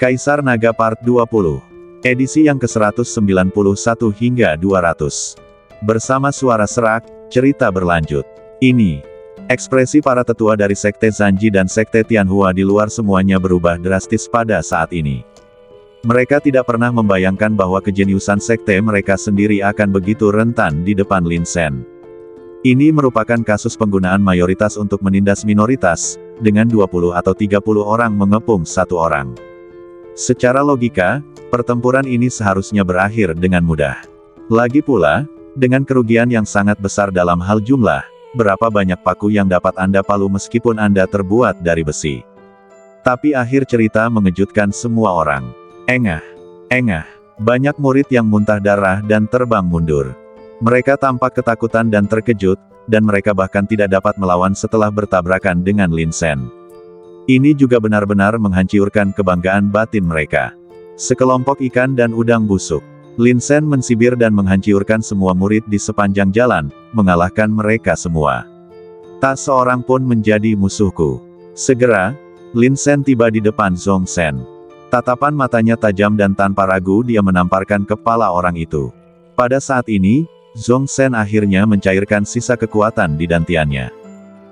Kaisar Naga Part 20. Edisi yang ke-191 hingga 200. Bersama suara serak, cerita berlanjut. Ini. Ekspresi para tetua dari Sekte Zanji dan Sekte Tianhua di luar semuanya berubah drastis pada saat ini. Mereka tidak pernah membayangkan bahwa kejeniusan sekte mereka sendiri akan begitu rentan di depan Lin Sen. Ini merupakan kasus penggunaan mayoritas untuk menindas minoritas, dengan 20 atau 30 orang mengepung satu orang. Secara logika, pertempuran ini seharusnya berakhir dengan mudah. Lagi pula, dengan kerugian yang sangat besar dalam hal jumlah, berapa banyak paku yang dapat Anda palu meskipun Anda terbuat dari besi. Tapi akhir cerita mengejutkan semua orang. Engah, banyak murid yang muntah darah dan terbang mundur. Mereka tampak ketakutan dan terkejut, dan mereka bahkan tidak dapat melawan setelah bertabrakan dengan Lin Sen. Ini juga benar-benar menghancurkan kebanggaan batin mereka. Sekelompok ikan dan udang busuk. Lin Sen mensibir dan menghancurkan semua murid di sepanjang jalan, mengalahkan mereka semua. Tak seorang pun menjadi musuhku. Segera, Lin Sen tiba di depan Zhong Sen. Tatapan matanya tajam dan tanpa ragu dia menamparkan kepala orang itu. Pada saat ini, Zhong Sen akhirnya mencairkan sisa kekuatan di dantiannya.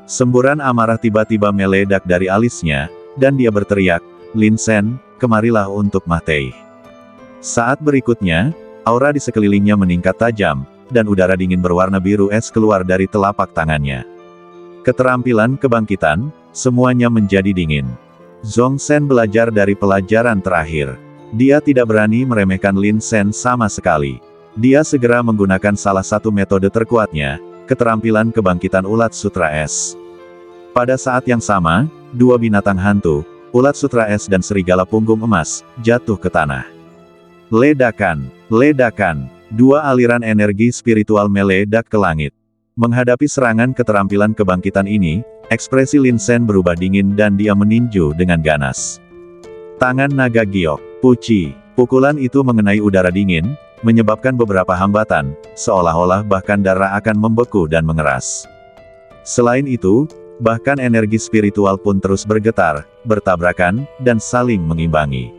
Semburan amarah tiba-tiba meledak dari alisnya, dan dia berteriak, "Lin Sen, kemarilah untuk mati." Saat berikutnya, aura di sekelilingnya meningkat tajam, dan udara dingin berwarna biru es keluar dari telapak tangannya. Keterampilan kebangkitan, semuanya menjadi dingin. Zhong Sen belajar dari pelajaran terakhir. Dia tidak berani meremehkan Lin Sen sama sekali. Dia segera menggunakan salah satu metode terkuatnya, keterampilan kebangkitan ulat sutra es. Pada saat yang sama, dua binatang hantu, ulat sutra es dan serigala punggung emas, jatuh ke tanah. Ledakan, dua aliran energi spiritual meledak ke langit. Menghadapi serangan keterampilan kebangkitan ini, ekspresi Lin Sen berubah dingin dan dia meninju dengan ganas. Tangan naga giok, puci, pukulan itu mengenai udara dingin, menyebabkan beberapa hambatan, seolah-olah bahkan darah akan membeku dan mengeras. Selain itu, bahkan energi spiritual pun terus bergetar, bertabrakan, dan saling mengimbangi.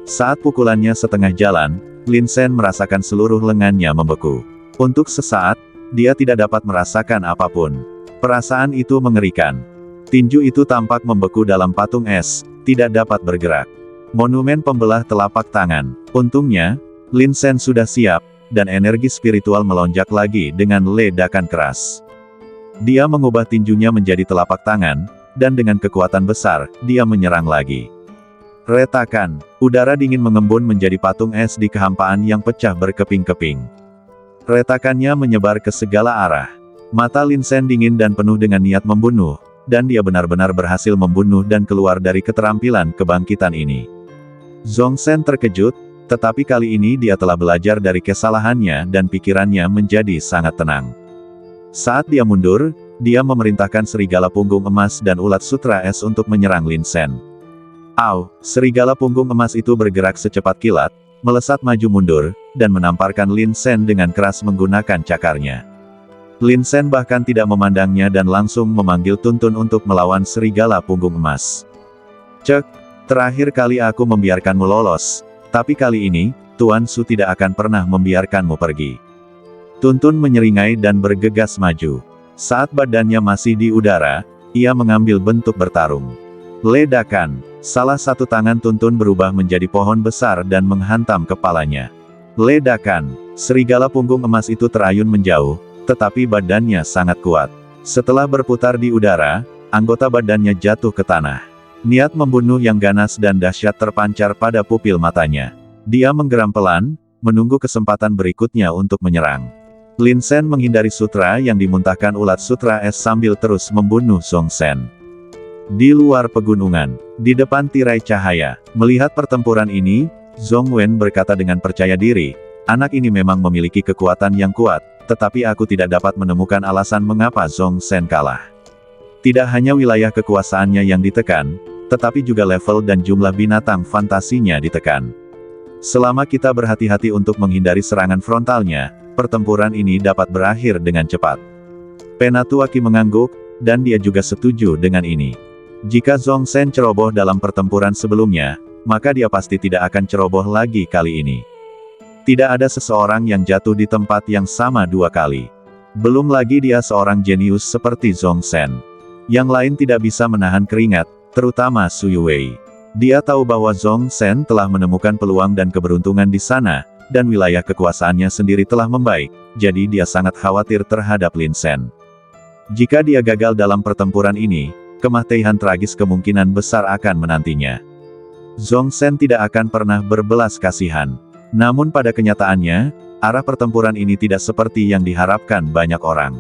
Saat pukulannya setengah jalan, Lin Sen merasakan seluruh lengannya membeku. Untuk sesaat, dia tidak dapat merasakan apapun. Perasaan itu mengerikan. Tinju itu tampak membeku dalam patung es, tidak dapat bergerak. Monumen pembelah telapak tangan. Untungnya, Lin Sen sudah siap, dan energi spiritual melonjak lagi dengan ledakan keras. Dia mengubah tinjunya menjadi telapak tangan, dan dengan kekuatan besar, dia menyerang lagi. Retakan, udara dingin mengembun menjadi patung es di kehampaan yang pecah berkeping-keping. Retakannya menyebar ke segala arah. Mata Lin Sen dingin dan penuh dengan niat membunuh, dan dia benar-benar berhasil membunuh dan keluar dari keterampilan kebangkitan ini. Zhong Sen terkejut, tetapi kali ini dia telah belajar dari kesalahannya dan pikirannya menjadi sangat tenang. Saat dia mundur, dia memerintahkan serigala punggung emas dan ulat sutra es untuk menyerang Lin Sen. Serigala punggung emas itu bergerak secepat kilat, melesat maju mundur, dan menamparkan Lin Sen dengan keras menggunakan cakarnya. Lin Sen bahkan tidak memandangnya dan langsung memanggil Tuntun untuk melawan serigala punggung emas. "Cek, terakhir kali aku membiarkanmu lolos. Tapi kali ini, Tuan Su tidak akan pernah membiarkanmu pergi." Tuntun menyeringai dan bergegas maju. Saat badannya masih di udara, ia mengambil bentuk bertarung. Ledakan, salah satu tangan Tuntun berubah menjadi pohon besar dan menghantam kepalanya. Ledakan, serigala punggung emas itu terayun menjauh, tetapi badannya sangat kuat. Setelah berputar di udara, anggota badannya jatuh ke tanah. Niat membunuh yang ganas dan dahsyat terpancar pada pupil matanya. Dia menggeram pelan, menunggu kesempatan berikutnya untuk menyerang. Lin Sen menghindari sutra yang dimuntahkan ulat sutra es sambil terus membunuh Zhong Sen. Di luar pegunungan, di depan tirai cahaya, melihat pertempuran ini, Zhong Wen berkata dengan percaya diri, "Anak ini memang memiliki kekuatan yang kuat, tetapi aku tidak dapat menemukan alasan mengapa Zhong Sen kalah." Tidak hanya wilayah kekuasaannya yang ditekan, tetapi juga level dan jumlah binatang fantasinya ditekan. Selama kita berhati-hati untuk menghindari serangan frontalnya, pertempuran ini dapat berakhir dengan cepat. Penatuaki mengangguk, dan dia juga setuju dengan ini. Jika Zhong Sen ceroboh dalam pertempuran sebelumnya, maka dia pasti tidak akan ceroboh lagi kali ini. Tidak ada seseorang yang jatuh di tempat yang sama 2 kali. Belum lagi dia seorang jenius seperti Zhong Shen. Yang lain tidak bisa menahan keringat, terutama Su Yuwei. Dia tahu bahwa Zhong Shen telah menemukan peluang dan keberuntungan di sana, dan wilayah kekuasaannya sendiri telah membaik, jadi dia sangat khawatir terhadap Lin Shen. Jika dia gagal dalam pertempuran ini, kematian tragis kemungkinan besar akan menantinya. Zhong Shen tidak akan pernah berbelas kasihan. Namun pada kenyataannya, arah pertempuran ini tidak seperti yang diharapkan banyak orang.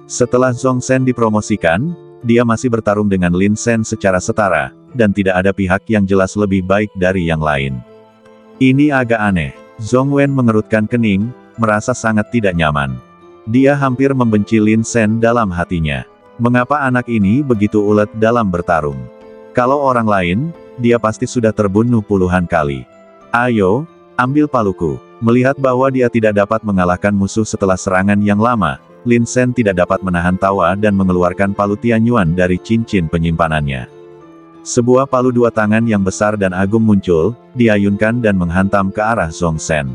Setelah Zhong Shen dipromosikan, dia masih bertarung dengan Lin Shen secara setara, dan tidak ada pihak yang jelas lebih baik dari yang lain. Ini agak aneh. Zhong Wen mengerutkan kening, merasa sangat tidak nyaman. Dia hampir membenci Lin Shen dalam hatinya. Mengapa anak ini begitu ulet dalam bertarung? Kalau orang lain, dia pasti sudah terbunuh puluhan kali. Ayo, ambil paluku. Melihat bahwa dia tidak dapat mengalahkan musuh setelah serangan yang lama, Lin Shen tidak dapat menahan tawa dan mengeluarkan palu Tianyuan dari cincin penyimpanannya. Sebuah palu 2 tangan yang besar dan agung muncul, diayunkan dan menghantam ke arah Zhong Shen.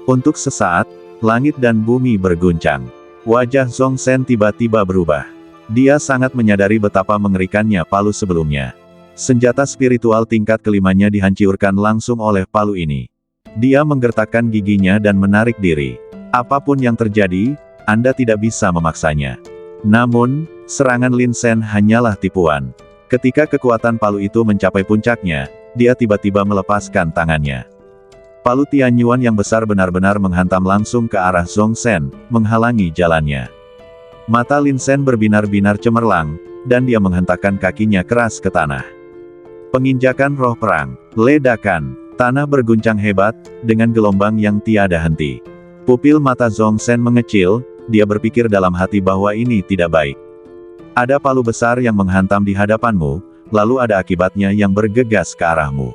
Untuk sesaat, langit dan bumi berguncang. Wajah Zhong Shen tiba-tiba berubah. Dia sangat menyadari betapa mengerikannya palu sebelumnya. Senjata spiritual tingkat kelimanya dihancurkan langsung oleh palu ini. Dia menggertakkan giginya dan menarik diri. Apapun yang terjadi, Anda tidak bisa memaksanya. Namun, serangan Lin Shen hanyalah tipuan. Ketika kekuatan palu itu mencapai puncaknya, dia tiba-tiba melepaskan tangannya. Palu Tianyuan yang besar benar-benar menghantam langsung ke arah Zhong Shen, menghalangi jalannya. Mata Lin Shen berbinar-binar cemerlang, dan dia menghentakkan kakinya keras ke tanah. Penginjakan roh perang, ledakan, tanah berguncang hebat, dengan gelombang yang tiada henti. Pupil mata Zhong Shen mengecil, dia berpikir dalam hati bahwa ini tidak baik. Ada palu besar yang menghantam di hadapanmu, lalu ada akibatnya yang bergegas ke arahmu.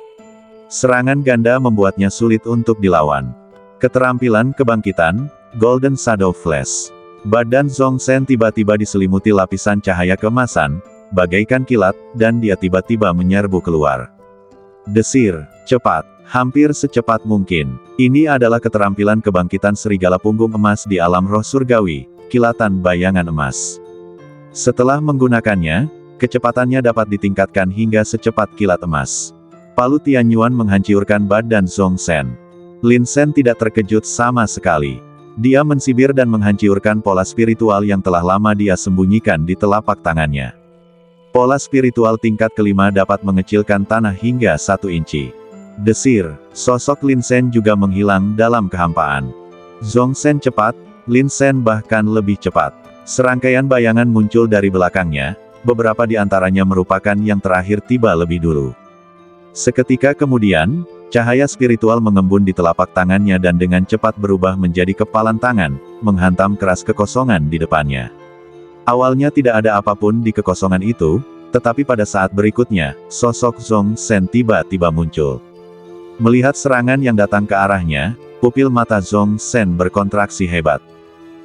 Serangan ganda membuatnya sulit untuk dilawan. Keterampilan kebangkitan, Golden Shadow Flash. Badan Zhong Shen tiba-tiba diselimuti lapisan cahaya keemasan, bagaikan kilat, dan dia tiba-tiba menyerbu keluar. Desir, cepat, hampir secepat mungkin. Ini adalah keterampilan kebangkitan serigala punggung emas di alam roh surgawi, kilatan bayangan emas. Setelah menggunakannya, kecepatannya dapat ditingkatkan hingga secepat kilat emas. Palu Tianyuan menghancurkan badan Zhong Shen. Lin Shen tidak terkejut sama sekali. Dia mensibir dan menghancurkan pola spiritual yang telah lama dia sembunyikan di telapak tangannya. Pola spiritual tingkat kelima dapat mengecilkan tanah hingga 1 inci. Desir, sosok Lin Shen juga menghilang dalam kehampaan. Zhong Shen cepat, Lin Shen bahkan lebih cepat. Serangkaian bayangan muncul dari belakangnya, beberapa di antaranya merupakan yang terakhir tiba lebih dulu. Seketika kemudian, cahaya spiritual mengembun di telapak tangannya dan dengan cepat berubah menjadi kepalan tangan, menghantam keras kekosongan di depannya. Awalnya tidak ada apapun di kekosongan itu, tetapi pada saat berikutnya, sosok Zhong Shen tiba-tiba muncul. Melihat serangan yang datang ke arahnya, pupil mata Zhong Shen berkontraksi hebat.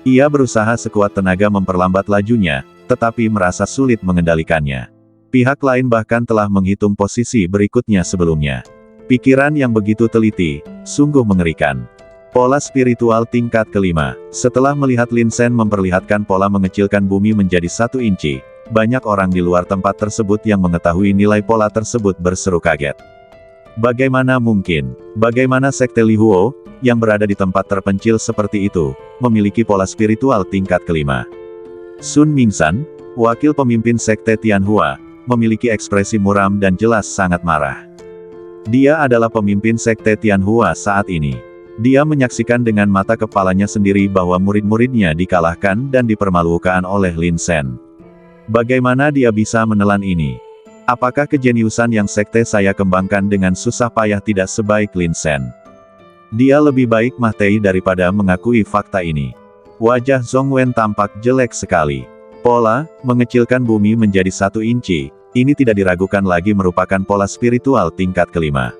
Ia berusaha sekuat tenaga memperlambat lajunya, tetapi merasa sulit mengendalikannya. Pihak lain bahkan telah menghitung posisi berikutnya sebelumnya. Pikiran yang begitu teliti, sungguh mengerikan. Pola spiritual tingkat kelima. Setelah melihat Lin Shen memperlihatkan pola mengecilkan bumi menjadi 1 inci, banyak orang di luar tempat tersebut yang mengetahui nilai pola tersebut berseru kaget. Bagaimana mungkin? Bagaimana Sekte Li Huo, yang berada di tempat terpencil seperti itu, memiliki pola spiritual tingkat kelima? Sun Mingsan, wakil pemimpin Sekte Tianhua, memiliki ekspresi muram dan jelas sangat marah. Dia adalah pemimpin Sekte Tianhua saat ini. Dia menyaksikan dengan mata kepalanya sendiri bahwa murid-muridnya dikalahkan dan dipermalukan oleh Lin Shen. Bagaimana dia bisa menelan ini? Apakah kejeniusan yang sekte saya kembangkan dengan susah payah tidak sebaik Lin Shen? Dia lebih baik mati daripada mengakui fakta ini. Wajah Zhong Wen tampak jelek sekali. Pola, mengecilkan bumi menjadi 1 inci, ini tidak diragukan lagi merupakan pola spiritual tingkat kelima.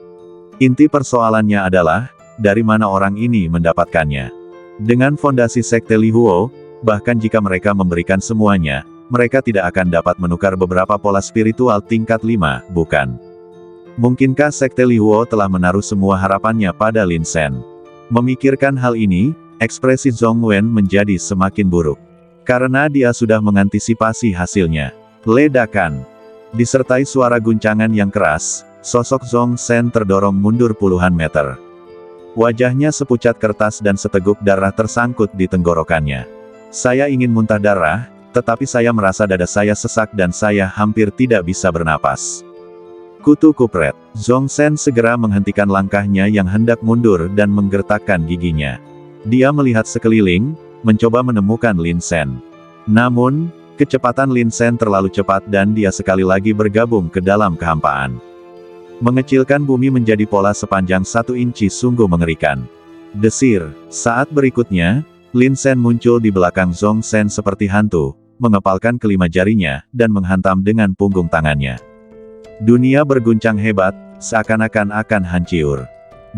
Inti persoalannya adalah, dari mana orang ini mendapatkannya? Dengan fondasi Sekte Li Huo, bahkan jika mereka memberikan semuanya, mereka tidak akan dapat menukar beberapa pola spiritual tingkat 5, bukan? Mungkinkah Sekte Lihuo telah menaruh semua harapannya pada Lin Sen? Memikirkan hal ini, ekspresi Zhong Wen menjadi semakin buruk. Karena dia sudah mengantisipasi hasilnya. Ledakan. Disertai suara guncangan yang keras, sosok Zhong Sen terdorong mundur puluhan meter. Wajahnya sepucat kertas dan seteguk darah tersangkut di tenggorokannya. Saya ingin muntah darah, tetapi saya merasa dada saya sesak dan saya hampir tidak bisa bernapas. Kutu kupret. Zhong Sen segera menghentikan langkahnya yang hendak mundur dan menggertakkan giginya. Dia melihat sekeliling, mencoba menemukan Lin Sen. Namun, kecepatan Lin Sen terlalu cepat dan dia sekali lagi bergabung ke dalam kehampaan. Mengecilkan bumi menjadi pola sepanjang 1 inci sungguh mengerikan. Desir. Saat berikutnya, Lin Sen muncul di belakang Zhong Sen seperti hantu, mengepalkan kelima jarinya, dan menghantam dengan punggung tangannya. Dunia berguncang hebat, seakan-akan akan hancur.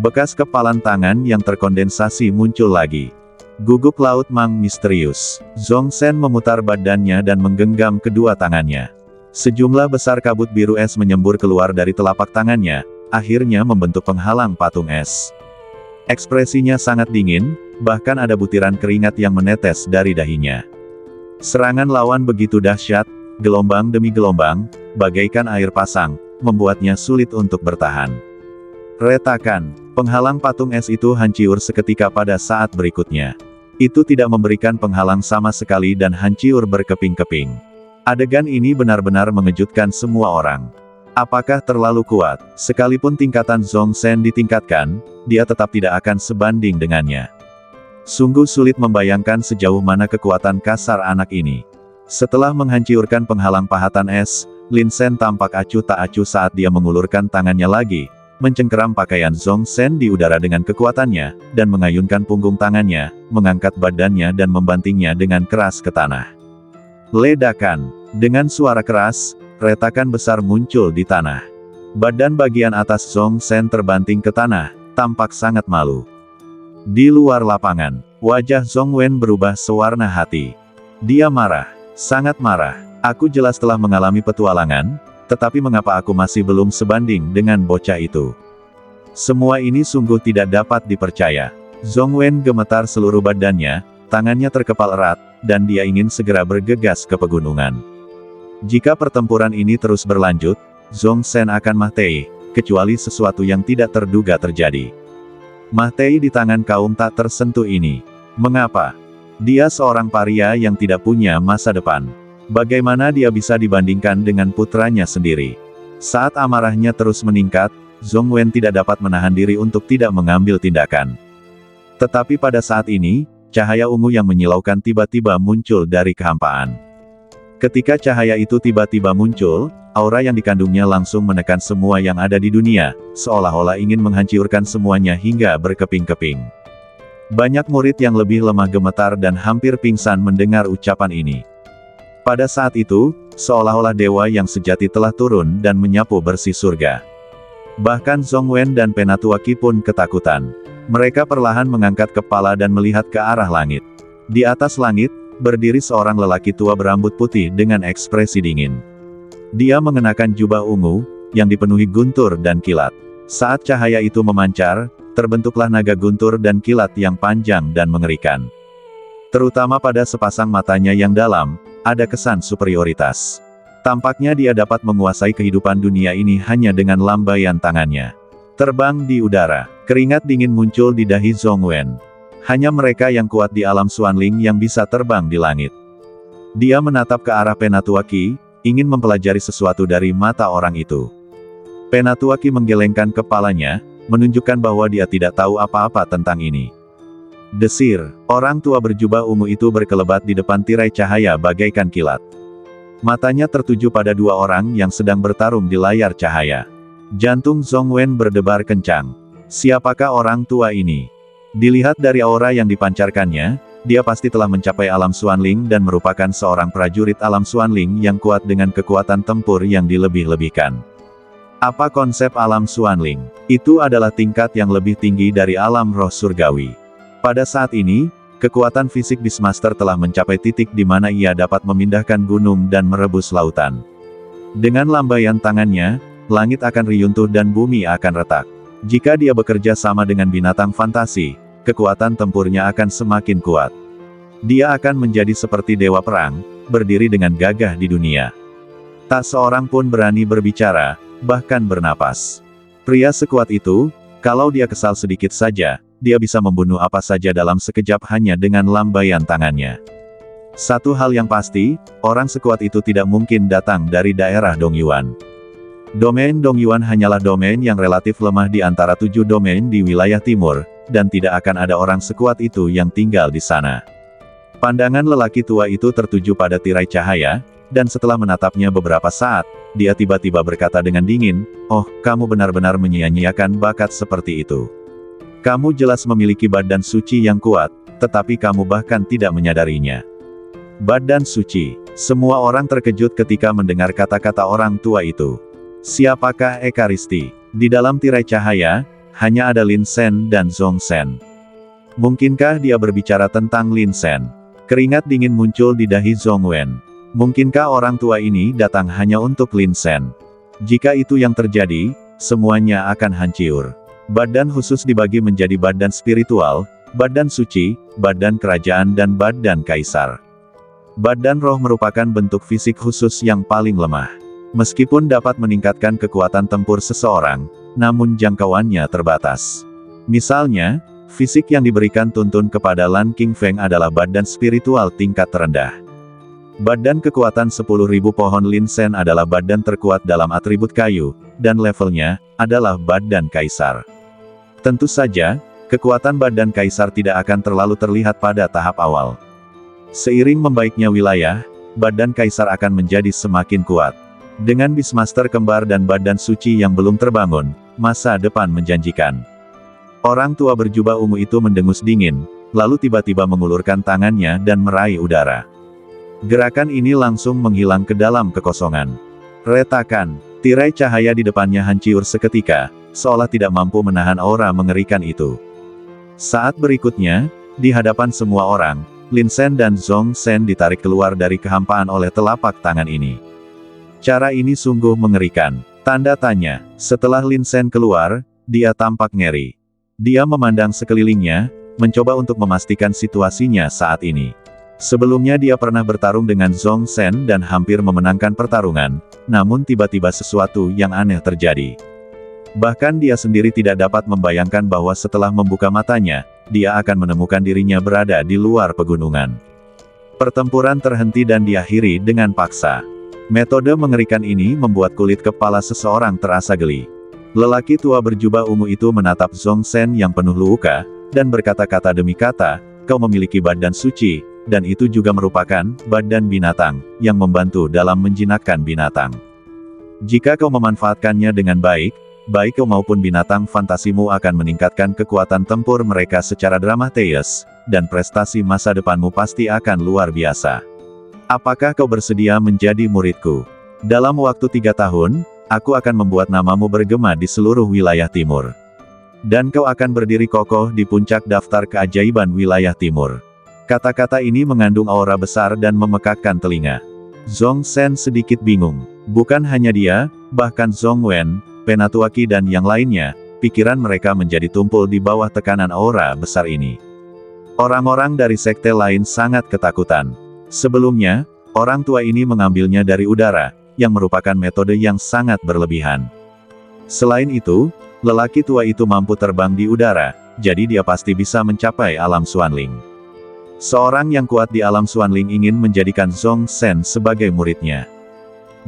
Bekas kepalan tangan yang terkondensasi muncul lagi. Guguk laut Mang misterius. Zhong Sen memutar badannya dan menggenggam kedua tangannya. Sejumlah besar kabut biru es menyembur keluar dari telapak tangannya, akhirnya membentuk penghalang patung es. Ekspresinya sangat dingin, bahkan ada butiran keringat yang menetes dari dahinya. Serangan lawan begitu dahsyat, gelombang demi gelombang, bagaikan air pasang, membuatnya sulit untuk bertahan. Retakan. Penghalang patung es itu hancur seketika pada saat berikutnya. Itu tidak memberikan penghalang sama sekali dan hancur berkeping-keping. Adegan ini benar-benar mengejutkan semua orang. Apakah terlalu kuat? Sekalipun tingkatan Zhong Sen ditingkatkan, dia tetap tidak akan sebanding dengannya. Sungguh sulit membayangkan sejauh mana kekuatan kasar anak ini. Setelah menghancurkan penghalang pahatan es, Lin Sen tampak acuh tak acuh saat dia mengulurkan tangannya lagi, mencengkeram pakaian Zhong Sen di udara dengan kekuatannya, dan mengayunkan punggung tangannya, mengangkat badannya dan membantingnya dengan keras ke tanah. Ledakan. Dengan suara keras, retakan besar muncul di tanah. Badan bagian atas Zhong Sen terbanting ke tanah, tampak sangat malu. Di luar lapangan, wajah Zhong Wen berubah sewarna hati. Dia marah. Sangat marah. Aku jelas telah mengalami petualangan, tetapi mengapa aku masih belum sebanding dengan bocah itu? Semua ini sungguh tidak dapat dipercaya. Zhong Wen gemetar seluruh badannya, tangannya terkepal erat, dan dia ingin segera bergegas ke pegunungan. Jika pertempuran ini terus berlanjut, Zhong Sen akan mati, kecuali sesuatu yang tidak terduga terjadi. Mati di tangan kaum tak tersentuh ini. Mengapa? Dia seorang paria yang tidak punya masa depan. Bagaimana dia bisa dibandingkan dengan putranya sendiri? Saat amarahnya terus meningkat, Zhong Wen tidak dapat menahan diri untuk tidak mengambil tindakan. Tetapi pada saat ini, cahaya ungu yang menyilaukan tiba-tiba muncul dari kehampaan. Ketika cahaya itu tiba-tiba muncul, aura yang dikandungnya langsung menekan semua yang ada di dunia, seolah-olah ingin menghancurkan semuanya hingga berkeping-keping. Banyak murid yang lebih lemah gemetar dan hampir pingsan mendengar ucapan ini. Pada saat itu, seolah-olah dewa yang sejati telah turun dan menyapu bersih surga. Bahkan Zhong Wen dan Penatua Qi pun ketakutan. Mereka perlahan mengangkat kepala dan melihat ke arah langit. Di atas langit, berdiri seorang lelaki tua berambut putih dengan ekspresi dingin. Dia mengenakan jubah ungu, yang dipenuhi guntur dan kilat. Saat cahaya itu memancar, terbentuklah naga guntur dan kilat yang panjang dan mengerikan. Terutama pada sepasang matanya yang dalam, ada kesan superioritas. Tampaknya dia dapat menguasai kehidupan dunia ini hanya dengan lambaian tangannya. Terbang di udara, keringat dingin muncul di dahi Zhong Wen. Hanya mereka yang kuat di alam Xuanling yang bisa terbang di langit. Dia menatap ke arah Penatua Qi, ingin mempelajari sesuatu dari mata orang itu. Penatua Qi menggelengkan kepalanya, menunjukkan bahwa dia tidak tahu apa-apa tentang ini. Desir, orang tua berjubah ungu itu berkelebat di depan tirai cahaya bagaikan kilat. Matanya tertuju pada dua orang yang sedang bertarung di layar cahaya. Jantung Zhong Wen berdebar kencang. Siapakah orang tua ini? Dilihat dari aura yang dipancarkannya, dia pasti telah mencapai alam Xuanling dan merupakan seorang prajurit alam Xuanling yang kuat dengan kekuatan tempur yang dilebih-lebihkan. Apa konsep alam Xuanling? Itu adalah tingkat yang lebih tinggi dari alam roh surgawi. Pada saat ini, kekuatan fisik Beastmaster telah mencapai titik di mana ia dapat memindahkan gunung dan merebus lautan. Dengan lambaian tangannya, langit akan riyuntuh dan bumi akan retak. Jika dia bekerja sama dengan binatang fantasi, kekuatan tempurnya akan semakin kuat. Dia akan menjadi seperti dewa perang, berdiri dengan gagah di dunia. Tak seorang pun berani berbicara, bahkan bernapas. Pria sekuat itu, kalau dia kesal sedikit saja, dia bisa membunuh apa saja dalam sekejap hanya dengan lambaian tangannya. Satu hal yang pasti, orang sekuat itu tidak mungkin datang dari daerah Dongyuan. Domain Dongyuan hanyalah domain yang relatif lemah di antara 7 domain di wilayah timur, dan tidak akan ada orang sekuat itu yang tinggal di sana. Pandangan lelaki tua itu tertuju pada tirai cahaya, dan setelah menatapnya beberapa saat, dia tiba-tiba berkata dengan dingin, "Oh, kamu benar-benar menyia-nyiakan bakat seperti itu. Kamu jelas memiliki badan suci yang kuat, tetapi kamu bahkan tidak menyadarinya." Badan suci. Semua orang terkejut ketika mendengar kata-kata orang tua itu. Siapakah Ekaristi? Di dalam tirai cahaya, hanya ada Lin Sen dan Zhong Sen. Mungkinkah dia berbicara tentang Lin Sen? Keringat dingin muncul di dahi Zhong Wen. Mungkinkah orang tua ini datang hanya untuk Lin Sen? Jika itu yang terjadi, semuanya akan hancur. Badan khusus dibagi menjadi badan spiritual, badan suci, badan kerajaan dan badan kaisar. Badan roh merupakan bentuk fisik khusus yang paling lemah. Meskipun dapat meningkatkan kekuatan tempur seseorang, namun jangkauannya terbatas. Misalnya, fisik yang diberikan Tuntun kepada Lan Qingfeng adalah badan spiritual tingkat terendah. Badan kekuatan 10.000 pohon Lin Sen adalah badan terkuat dalam atribut kayu, dan levelnya adalah badan kaisar. Tentu saja, kekuatan badan kaisar tidak akan terlalu terlihat pada tahap awal. Seiring membaiknya wilayah, badan kaisar akan menjadi semakin kuat. Dengan Beastmaster kembar dan badan suci yang belum terbangun, masa depan menjanjikan. Orang tua berjubah ungu itu mendengus dingin, lalu tiba-tiba mengulurkan tangannya dan meraih udara. Gerakan ini langsung menghilang ke dalam kekosongan. Retakan, tirai cahaya di depannya hancur seketika, seolah tidak mampu menahan aura mengerikan itu. Saat berikutnya, di hadapan semua orang, Lin Sen dan Zhong Sen ditarik keluar dari kehampaan oleh telapak tangan ini. Cara ini sungguh mengerikan. Tanda tanya. Setelah Lin Sen keluar, dia tampak ngeri. Dia memandang sekelilingnya, mencoba untuk memastikan situasinya saat ini. Sebelumnya dia pernah bertarung dengan Zhong Sen dan hampir memenangkan pertarungan, namun tiba-tiba sesuatu yang aneh terjadi. Bahkan dia sendiri tidak dapat membayangkan bahwa setelah membuka matanya, dia akan menemukan dirinya berada di luar pegunungan. Pertempuran terhenti dan diakhiri dengan paksa. Metode mengerikan ini membuat kulit kepala seseorang terasa geli. Lelaki tua berjubah ungu itu menatap Zhong Sen yang penuh luka, dan berkata-kata demi kata, "Kau memiliki badan suci, dan itu juga merupakan badan binatang, yang membantu dalam menjinakkan binatang. Jika kau memanfaatkannya dengan baik, baik kau maupun binatang fantasimu akan meningkatkan kekuatan tempur mereka secara dramatis, dan prestasi masa depanmu pasti akan luar biasa. Apakah kau bersedia menjadi muridku? Dalam waktu 3 tahun, aku akan membuat namamu bergema di seluruh wilayah timur. Dan kau akan berdiri kokoh di puncak daftar keajaiban wilayah timur." Kata-kata ini mengandung aura besar dan memekakkan telinga. Zhong Sen sedikit bingung. Bukan hanya dia, bahkan Zhong Wen, Penatuaki dan yang lainnya, pikiran mereka menjadi tumpul di bawah tekanan aura besar ini. Orang-orang dari sekte lain sangat ketakutan. Sebelumnya, orang tua ini mengambilnya dari udara, yang merupakan metode yang sangat berlebihan. Selain itu, lelaki tua itu mampu terbang di udara, jadi dia pasti bisa mencapai alam Xuanling. Seorang yang kuat di alam Xuanling ingin menjadikan Zhong Sen sebagai muridnya.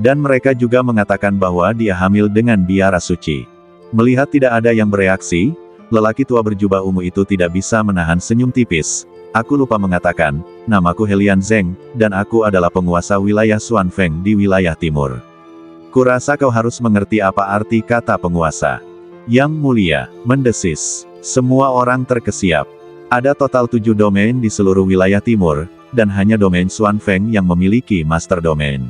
Dan mereka juga mengatakan bahwa dia hamil dengan biara suci. Melihat tidak ada yang bereaksi, lelaki tua berjubah ungu itu tidak bisa menahan senyum tipis. "Aku lupa mengatakan, namaku Helian Zeng, dan aku adalah penguasa wilayah Xuanfeng di wilayah timur. Kurasa kau harus mengerti apa arti kata penguasa." Yang mulia, mendesis. Semua orang terkesiap. Ada total 7 domain di seluruh wilayah timur, dan hanya domain Xuanfeng yang memiliki master domain.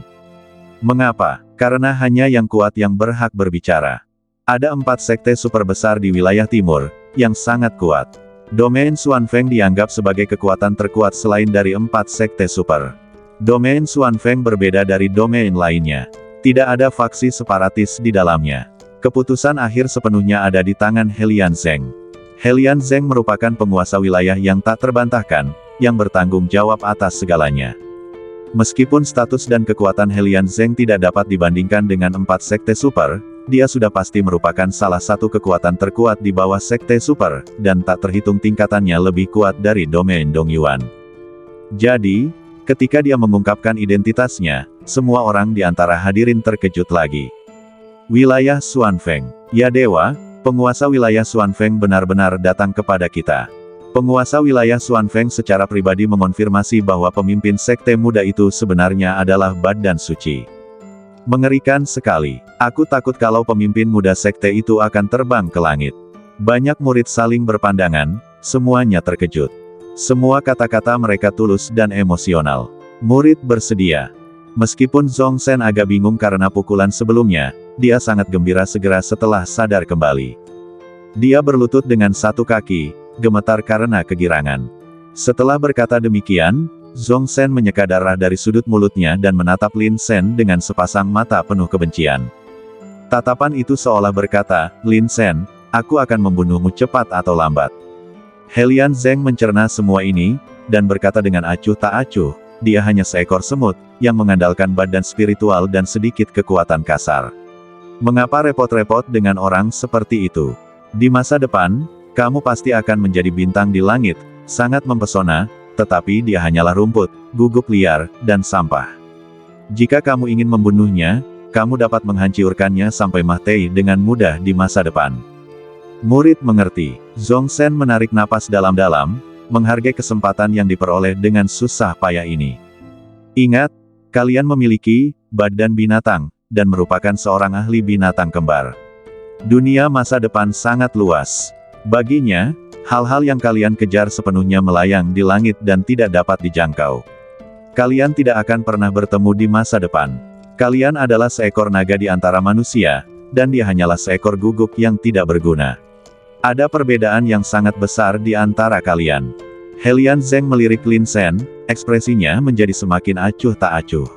Mengapa? Karena hanya yang kuat yang berhak berbicara. Ada 4 sekte super besar di wilayah timur, yang sangat kuat. Domain Xuanfeng dianggap sebagai kekuatan terkuat selain dari 4 sekte super. Domain Xuanfeng berbeda dari domain lainnya. Tidak ada faksi separatis di dalamnya. Keputusan akhir sepenuhnya ada di tangan Helian Zeng. Helian Zeng merupakan penguasa wilayah yang tak terbantahkan, yang bertanggung jawab atas segalanya. Meskipun status dan kekuatan Helian Zeng tidak dapat dibandingkan dengan 4 sekte super, dia sudah pasti merupakan salah satu kekuatan terkuat di bawah sekte super, dan tak terhitung tingkatannya lebih kuat dari domain Dongyuan. Jadi, ketika dia mengungkapkan identitasnya, semua orang di antara hadirin terkejut lagi. Wilayah Xuanfeng. Ya dewa, penguasa wilayah Xuanfeng benar-benar datang kepada kita. Penguasa wilayah Xuanfeng secara pribadi mengonfirmasi bahwa pemimpin sekte muda itu sebenarnya adalah Badan Suci. Mengerikan sekali. Aku takut kalau pemimpin muda sekte itu akan terbang ke langit. Banyak murid saling berpandangan, semuanya terkejut. Semua kata-kata mereka tulus dan emosional. Murid bersedia. Meskipun Zhongzhen agak bingung karena pukulan sebelumnya, dia sangat gembira segera setelah sadar kembali. Dia berlutut dengan satu kaki, gemetar karena kegirangan. Setelah berkata demikian, Zhongzhen menyeka darah dari sudut mulutnya dan menatap Lin Shen dengan sepasang mata penuh kebencian. Tatapan itu seolah berkata, "Lin Shen, aku akan membunuhmu cepat atau lambat." Helian Zeng mencerna semua ini, dan berkata dengan acuh tak acuh, dia hanya seekor semut, yang mengandalkan badan spiritual dan sedikit kekuatan kasar. Mengapa repot-repot dengan orang seperti itu? Di masa depan, kamu pasti akan menjadi bintang di langit, sangat mempesona, tetapi dia hanyalah rumput, gugup liar, dan sampah. Jika kamu ingin membunuhnya, kamu dapat menghancurkannya sampai mati dengan mudah di masa depan. Murid mengerti. Zhongzhen menarik napas dalam-dalam, menghargai kesempatan yang diperoleh dengan susah payah ini. Ingat, kalian memiliki badan binatang, dan merupakan seorang ahli binatang kembar. Dunia masa depan sangat luas. Baginya, hal-hal yang kalian kejar sepenuhnya melayang di langit dan tidak dapat dijangkau. Kalian tidak akan pernah bertemu di masa depan. Kalian adalah seekor naga di antara manusia, dan dia hanyalah seekor guguk yang tidak berguna. Ada perbedaan yang sangat besar di antara kalian. Helian Zeng melirik Lin Shen, ekspresinya menjadi semakin acuh tak acuh.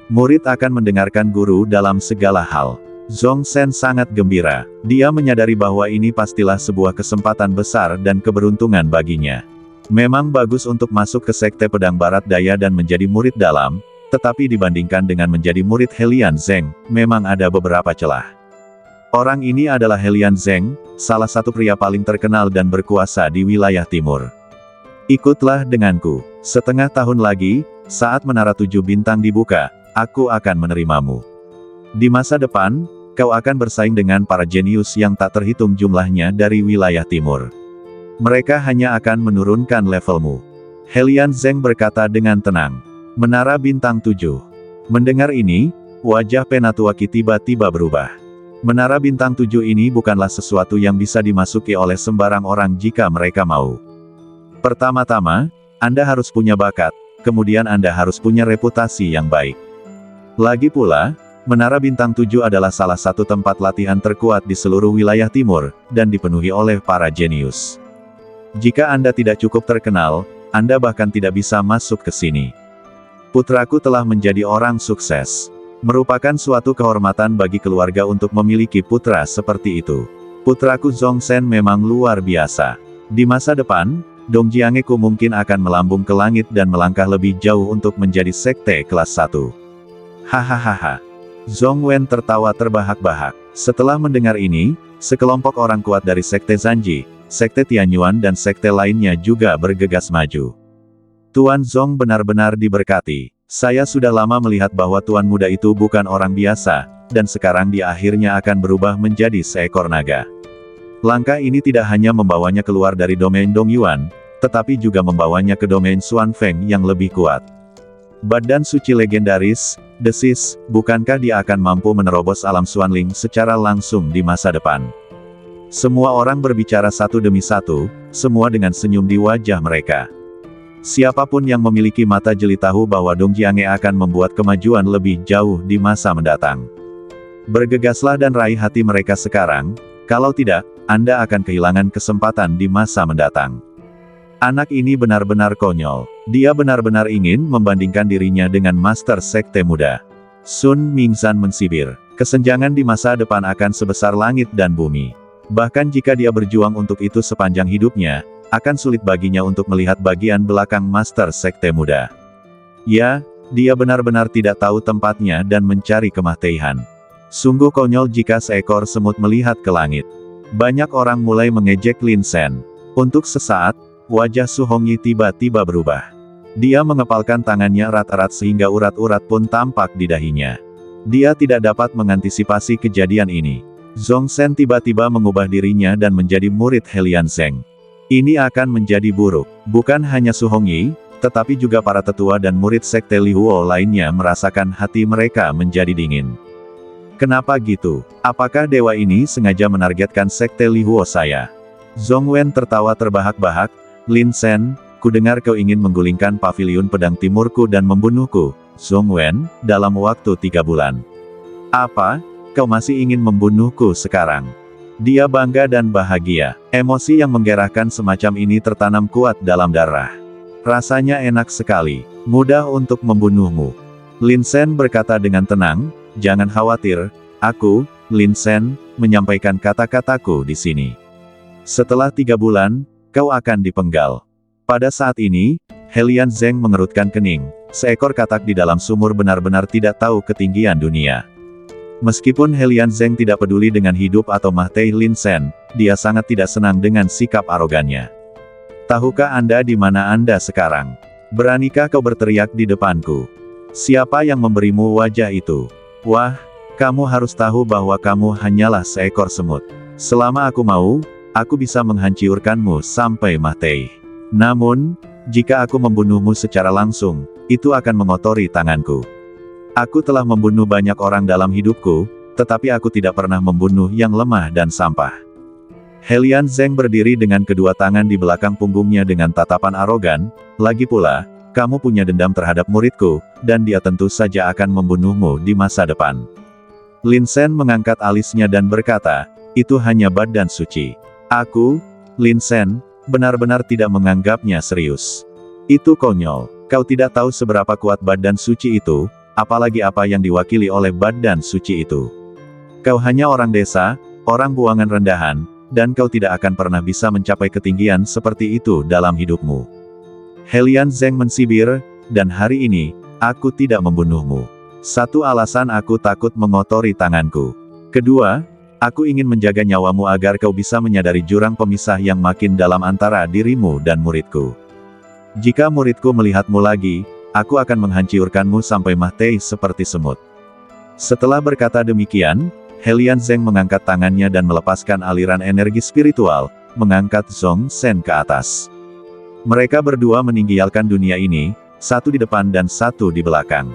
Murid akan mendengarkan guru dalam segala hal. Zhongzhen sangat gembira. Dia menyadari bahwa ini pastilah sebuah kesempatan besar dan keberuntungan baginya. Memang bagus untuk masuk ke sekte pedang barat daya dan menjadi murid dalam, tetapi dibandingkan dengan menjadi murid Helian Zeng, memang ada beberapa celah. Orang ini adalah Helian Zeng, salah satu pria paling terkenal dan berkuasa di wilayah timur. Ikutlah denganku. Setengah tahun lagi, saat Menara 7 Bintang dibuka, aku akan menerimamu. Di masa depan, kau akan bersaing dengan para jenius yang tak terhitung jumlahnya dari wilayah timur. Mereka hanya akan menurunkan levelmu. Helian Zeng berkata dengan tenang. Menara Bintang 7. Mendengar ini, wajah Penatuaki tiba-tiba berubah. Menara Bintang 7 ini bukanlah sesuatu yang bisa dimasuki oleh sembarang orang jika mereka mau. Pertama-tama, Anda harus punya bakat, kemudian Anda harus punya reputasi yang baik. Lagi pula, Menara Bintang 7 adalah salah satu tempat latihan terkuat di seluruh wilayah timur, dan dipenuhi oleh para jenius. Jika Anda tidak cukup terkenal, Anda bahkan tidak bisa masuk ke sini. Putraku telah menjadi orang sukses. Merupakan suatu kehormatan bagi keluarga untuk memiliki putra seperti itu. Putraku Zhongzhen memang luar biasa. Di masa depan, Dongjiangeku mungkin akan melambung ke langit dan melangkah lebih jauh untuk menjadi sekte kelas 1. Hahaha. Zhong Wen tertawa terbahak-bahak. Setelah mendengar ini, sekelompok orang kuat dari sekte Zanji, sekte Tianyuan dan sekte lainnya juga bergegas maju. Tuan Zhong benar-benar diberkati. Saya sudah lama melihat bahwa tuan muda itu bukan orang biasa, dan sekarang dia akhirnya akan berubah menjadi seekor naga. Langkah ini tidak hanya membawanya keluar dari domain Dongyuan, tetapi juga membawanya ke domain Xuanfeng yang lebih kuat. Badan suci legendaris, desis, bukankah dia akan mampu menerobos alam Xuanling secara langsung di masa depan? Semua orang berbicara satu demi satu, semua dengan senyum di wajah mereka. Siapapun yang memiliki mata jeli tahu bahwa Dongjiange akan membuat kemajuan lebih jauh di masa mendatang. Bergegaslah dan raih hati mereka sekarang, kalau tidak, Anda akan kehilangan kesempatan di masa mendatang. Anak ini benar-benar konyol. Dia benar-benar ingin membandingkan dirinya dengan master sekte muda. Sun Mingzan mensibir, kesenjangan di masa depan akan sebesar langit dan bumi. Bahkan jika dia berjuang untuk itu sepanjang hidupnya, akan sulit baginya untuk melihat bagian belakang Master Sekte Muda. Ya, dia benar-benar tidak tahu tempatnya dan mencari kematian. Sungguh konyol jika seekor semut melihat ke langit. Banyak orang mulai mengejek Lin Sen. Untuk sesaat, wajah Su Hongyi tiba-tiba berubah. Dia mengepalkan tangannya erat-erat sehingga urat-urat pun tampak di dahinya. Dia tidak dapat mengantisipasi kejadian ini. Zhong Sen tiba-tiba mengubah dirinya dan menjadi murid Helian Zeng. Ini akan menjadi buruk. Bukan hanya Su Hongyi, tetapi juga para tetua dan murid Sekte Lihuo lainnya merasakan hati mereka menjadi dingin. Kenapa gitu? Apakah dewa ini sengaja menargetkan Sekte Lihuo saya? Zhong Wen tertawa terbahak-bahak. Lin Sen, kudengar kau ingin menggulingkan paviliun pedang timurku dan membunuhku, Zhong Wen, dalam waktu 3 bulan. Apa? Kau masih ingin membunuhku sekarang? Dia bangga dan bahagia. Emosi yang menggerahkan semacam ini tertanam kuat dalam darah. Rasanya enak sekali. Mudah untuk membunuhmu. Lin Sen berkata dengan tenang, jangan khawatir, aku, Lin Sen, menyampaikan kata-kataku di sini. Setelah 3 bulan, kau akan dipenggal. Pada saat ini, Helian Zeng mengerutkan kening. Seekor katak di dalam sumur benar-benar tidak tahu ketinggian dunia. Meskipun Helian Zeng tidak peduli dengan hidup atau mati Lin Sen, dia sangat tidak senang dengan sikap arogannya. Tahukah Anda di mana Anda sekarang? Beranikah kau berteriak di depanku? Siapa yang memberimu wajah itu? Wah, kamu harus tahu bahwa kamu hanyalah seekor semut. Selama aku mau, aku bisa menghancurkanmu sampai mati. Namun, jika aku membunuhmu secara langsung, itu akan mengotori tanganku. Aku telah membunuh banyak orang dalam hidupku, tetapi aku tidak pernah membunuh yang lemah dan sampah. Helian Zeng berdiri dengan kedua tangan di belakang punggungnya dengan tatapan arogan, lagi pula, kamu punya dendam terhadap muridku, dan dia tentu saja akan membunuhmu di masa depan. Lin Sen mengangkat alisnya dan berkata, itu hanya badan suci. Aku, Lin Sen, benar-benar tidak menganggapnya serius. Itu konyol. Kau tidak tahu seberapa kuat badan suci itu, apalagi apa yang diwakili oleh badan suci itu. Kau hanya orang desa, orang buangan rendahan, dan kau tidak akan pernah bisa mencapai ketinggian seperti itu dalam hidupmu. Helian Zeng mensibir, dan hari ini, aku tidak membunuhmu. Satu alasan aku takut mengotori tanganku. Kedua, aku ingin menjaga nyawamu agar kau bisa menyadari jurang pemisah yang makin dalam antara dirimu dan muridku. Jika muridku melihatmu lagi, aku akan menghancurkanmu sampai mati seperti semut. Setelah berkata demikian, Helian Zeng mengangkat tangannya dan melepaskan aliran energi spiritual, mengangkat Zhong Sen ke atas. Mereka berdua meninggalkan dunia ini, satu di depan dan satu di belakang.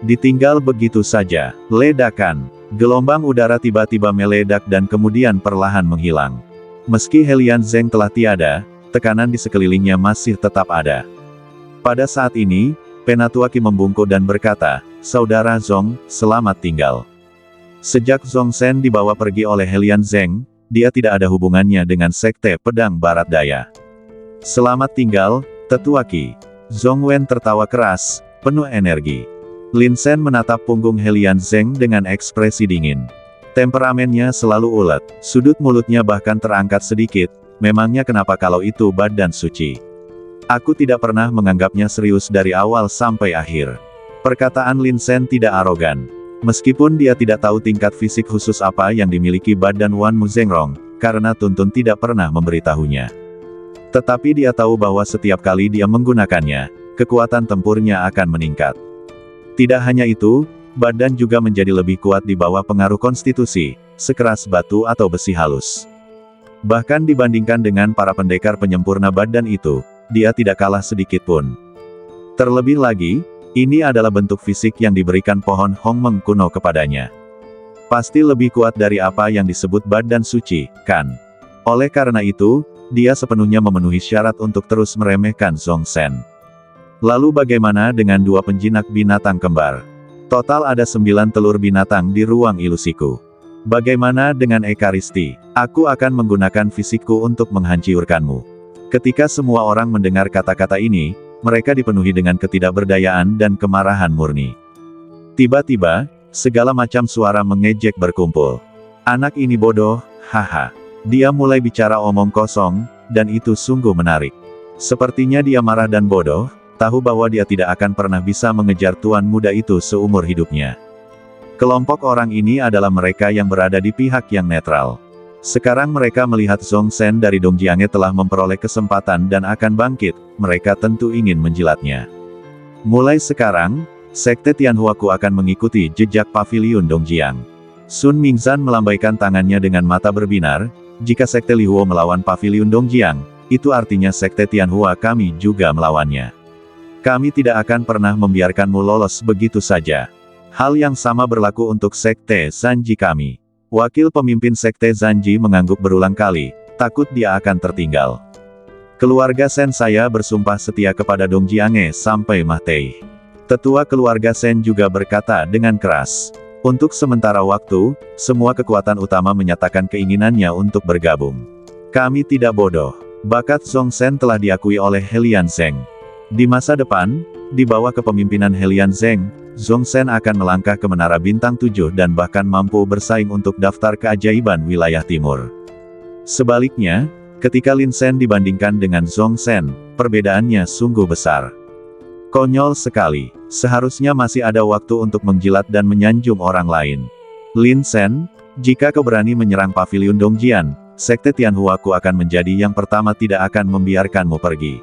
Ditinggal begitu saja, ledakan. Gelombang udara tiba-tiba meledak dan kemudian perlahan menghilang. Meski Helian Zeng telah tiada, tekanan di sekelilingnya masih tetap ada. Pada saat ini, Penatua Qi membungkuk dan berkata, Saudara Zhong, selamat tinggal. Sejak Zhong Sen dibawa pergi oleh Helian Zeng, dia tidak ada hubungannya dengan Sekte Pedang Barat Daya. Selamat tinggal, Tetua Qi. Zhong Wen tertawa keras, penuh energi. Lin Sen menatap punggung Helian Zeng dengan ekspresi dingin. Temperamennya selalu ulet, sudut mulutnya bahkan terangkat sedikit, memangnya kenapa kalau itu badan suci? Aku tidak pernah menganggapnya serius dari awal sampai akhir. Perkataan Lin Sen tidak arogan. Meskipun dia tidak tahu tingkat fisik khusus apa yang dimiliki badan Wan Muzhengrong, karena Tuntun tidak pernah memberitahunya. Tetapi dia tahu bahwa setiap kali dia menggunakannya, kekuatan tempurnya akan meningkat. Tidak hanya itu, badan juga menjadi lebih kuat di bawah pengaruh konstitusi, sekeras batu atau besi halus. Bahkan dibandingkan dengan para pendekar penyempurna badan itu, dia tidak kalah sedikit pun. Terlebih lagi, ini adalah bentuk fisik yang diberikan pohon Hongmeng kuno kepadanya. Pasti lebih kuat dari apa yang disebut badan suci, kan? Oleh karena itu, dia sepenuhnya memenuhi syarat untuk terus meremehkan Zhong Sen. Lalu bagaimana dengan 2 penjinak binatang kembar? Total ada 9 telur binatang di ruang ilusiku. Bagaimana dengan Ekaristi? Aku akan menggunakan fisikku untuk menghancurkanmu. Ketika semua orang mendengar kata-kata ini, mereka dipenuhi dengan ketidakberdayaan dan kemarahan murni. Tiba-tiba, segala macam suara mengejek berkumpul. Anak ini bodoh, haha. Dia mulai bicara omong kosong, dan itu sungguh menarik. Sepertinya dia marah dan bodoh, tahu bahwa dia tidak akan pernah bisa mengejar tuan muda itu seumur hidupnya. Kelompok orang ini adalah mereka yang berada di pihak yang netral. Sekarang mereka melihat Zhongzhen dari Dongjiang telah memperoleh kesempatan dan akan bangkit, mereka tentu ingin menjilatnya. Mulai sekarang, Sekte Tianhuaku akan mengikuti jejak Paviliun Dongjiang. Sun Mingzan melambaikan tangannya dengan mata berbinar, jika Sekte Lihuo melawan Paviliun Dongjiang, itu artinya Sekte Tianhua kami juga melawannya. Kami tidak akan pernah membiarkanmu lolos begitu saja. Hal yang sama berlaku untuk Sekte Zanji kami. Wakil pemimpin Sekte Zanji mengangguk berulang kali, takut dia akan tertinggal. Keluarga Sen saya bersumpah setia kepada Dongjiang sampai mati. Tetua keluarga Sen juga berkata dengan keras. Untuk sementara waktu, semua kekuatan utama menyatakan keinginannya untuk bergabung. Kami tidak bodoh. Bakat Zhongzhen telah diakui oleh Helian Zheng. Di masa depan, di bawah kepemimpinan Helian Zheng, Zhongzhen akan melangkah ke Menara Bintang 7 dan bahkan mampu bersaing untuk daftar keajaiban wilayah timur. Sebaliknya, ketika Lin Sen dibandingkan dengan Zhongzhen, perbedaannya sungguh besar. Konyol sekali, seharusnya masih ada waktu untuk menjilat dan menyanjung orang lain. Lin Sen, jika kau berani menyerang Paviliun Dongjian, Sekte Tianhuaku akan menjadi yang pertama tidak akan membiarkanmu pergi.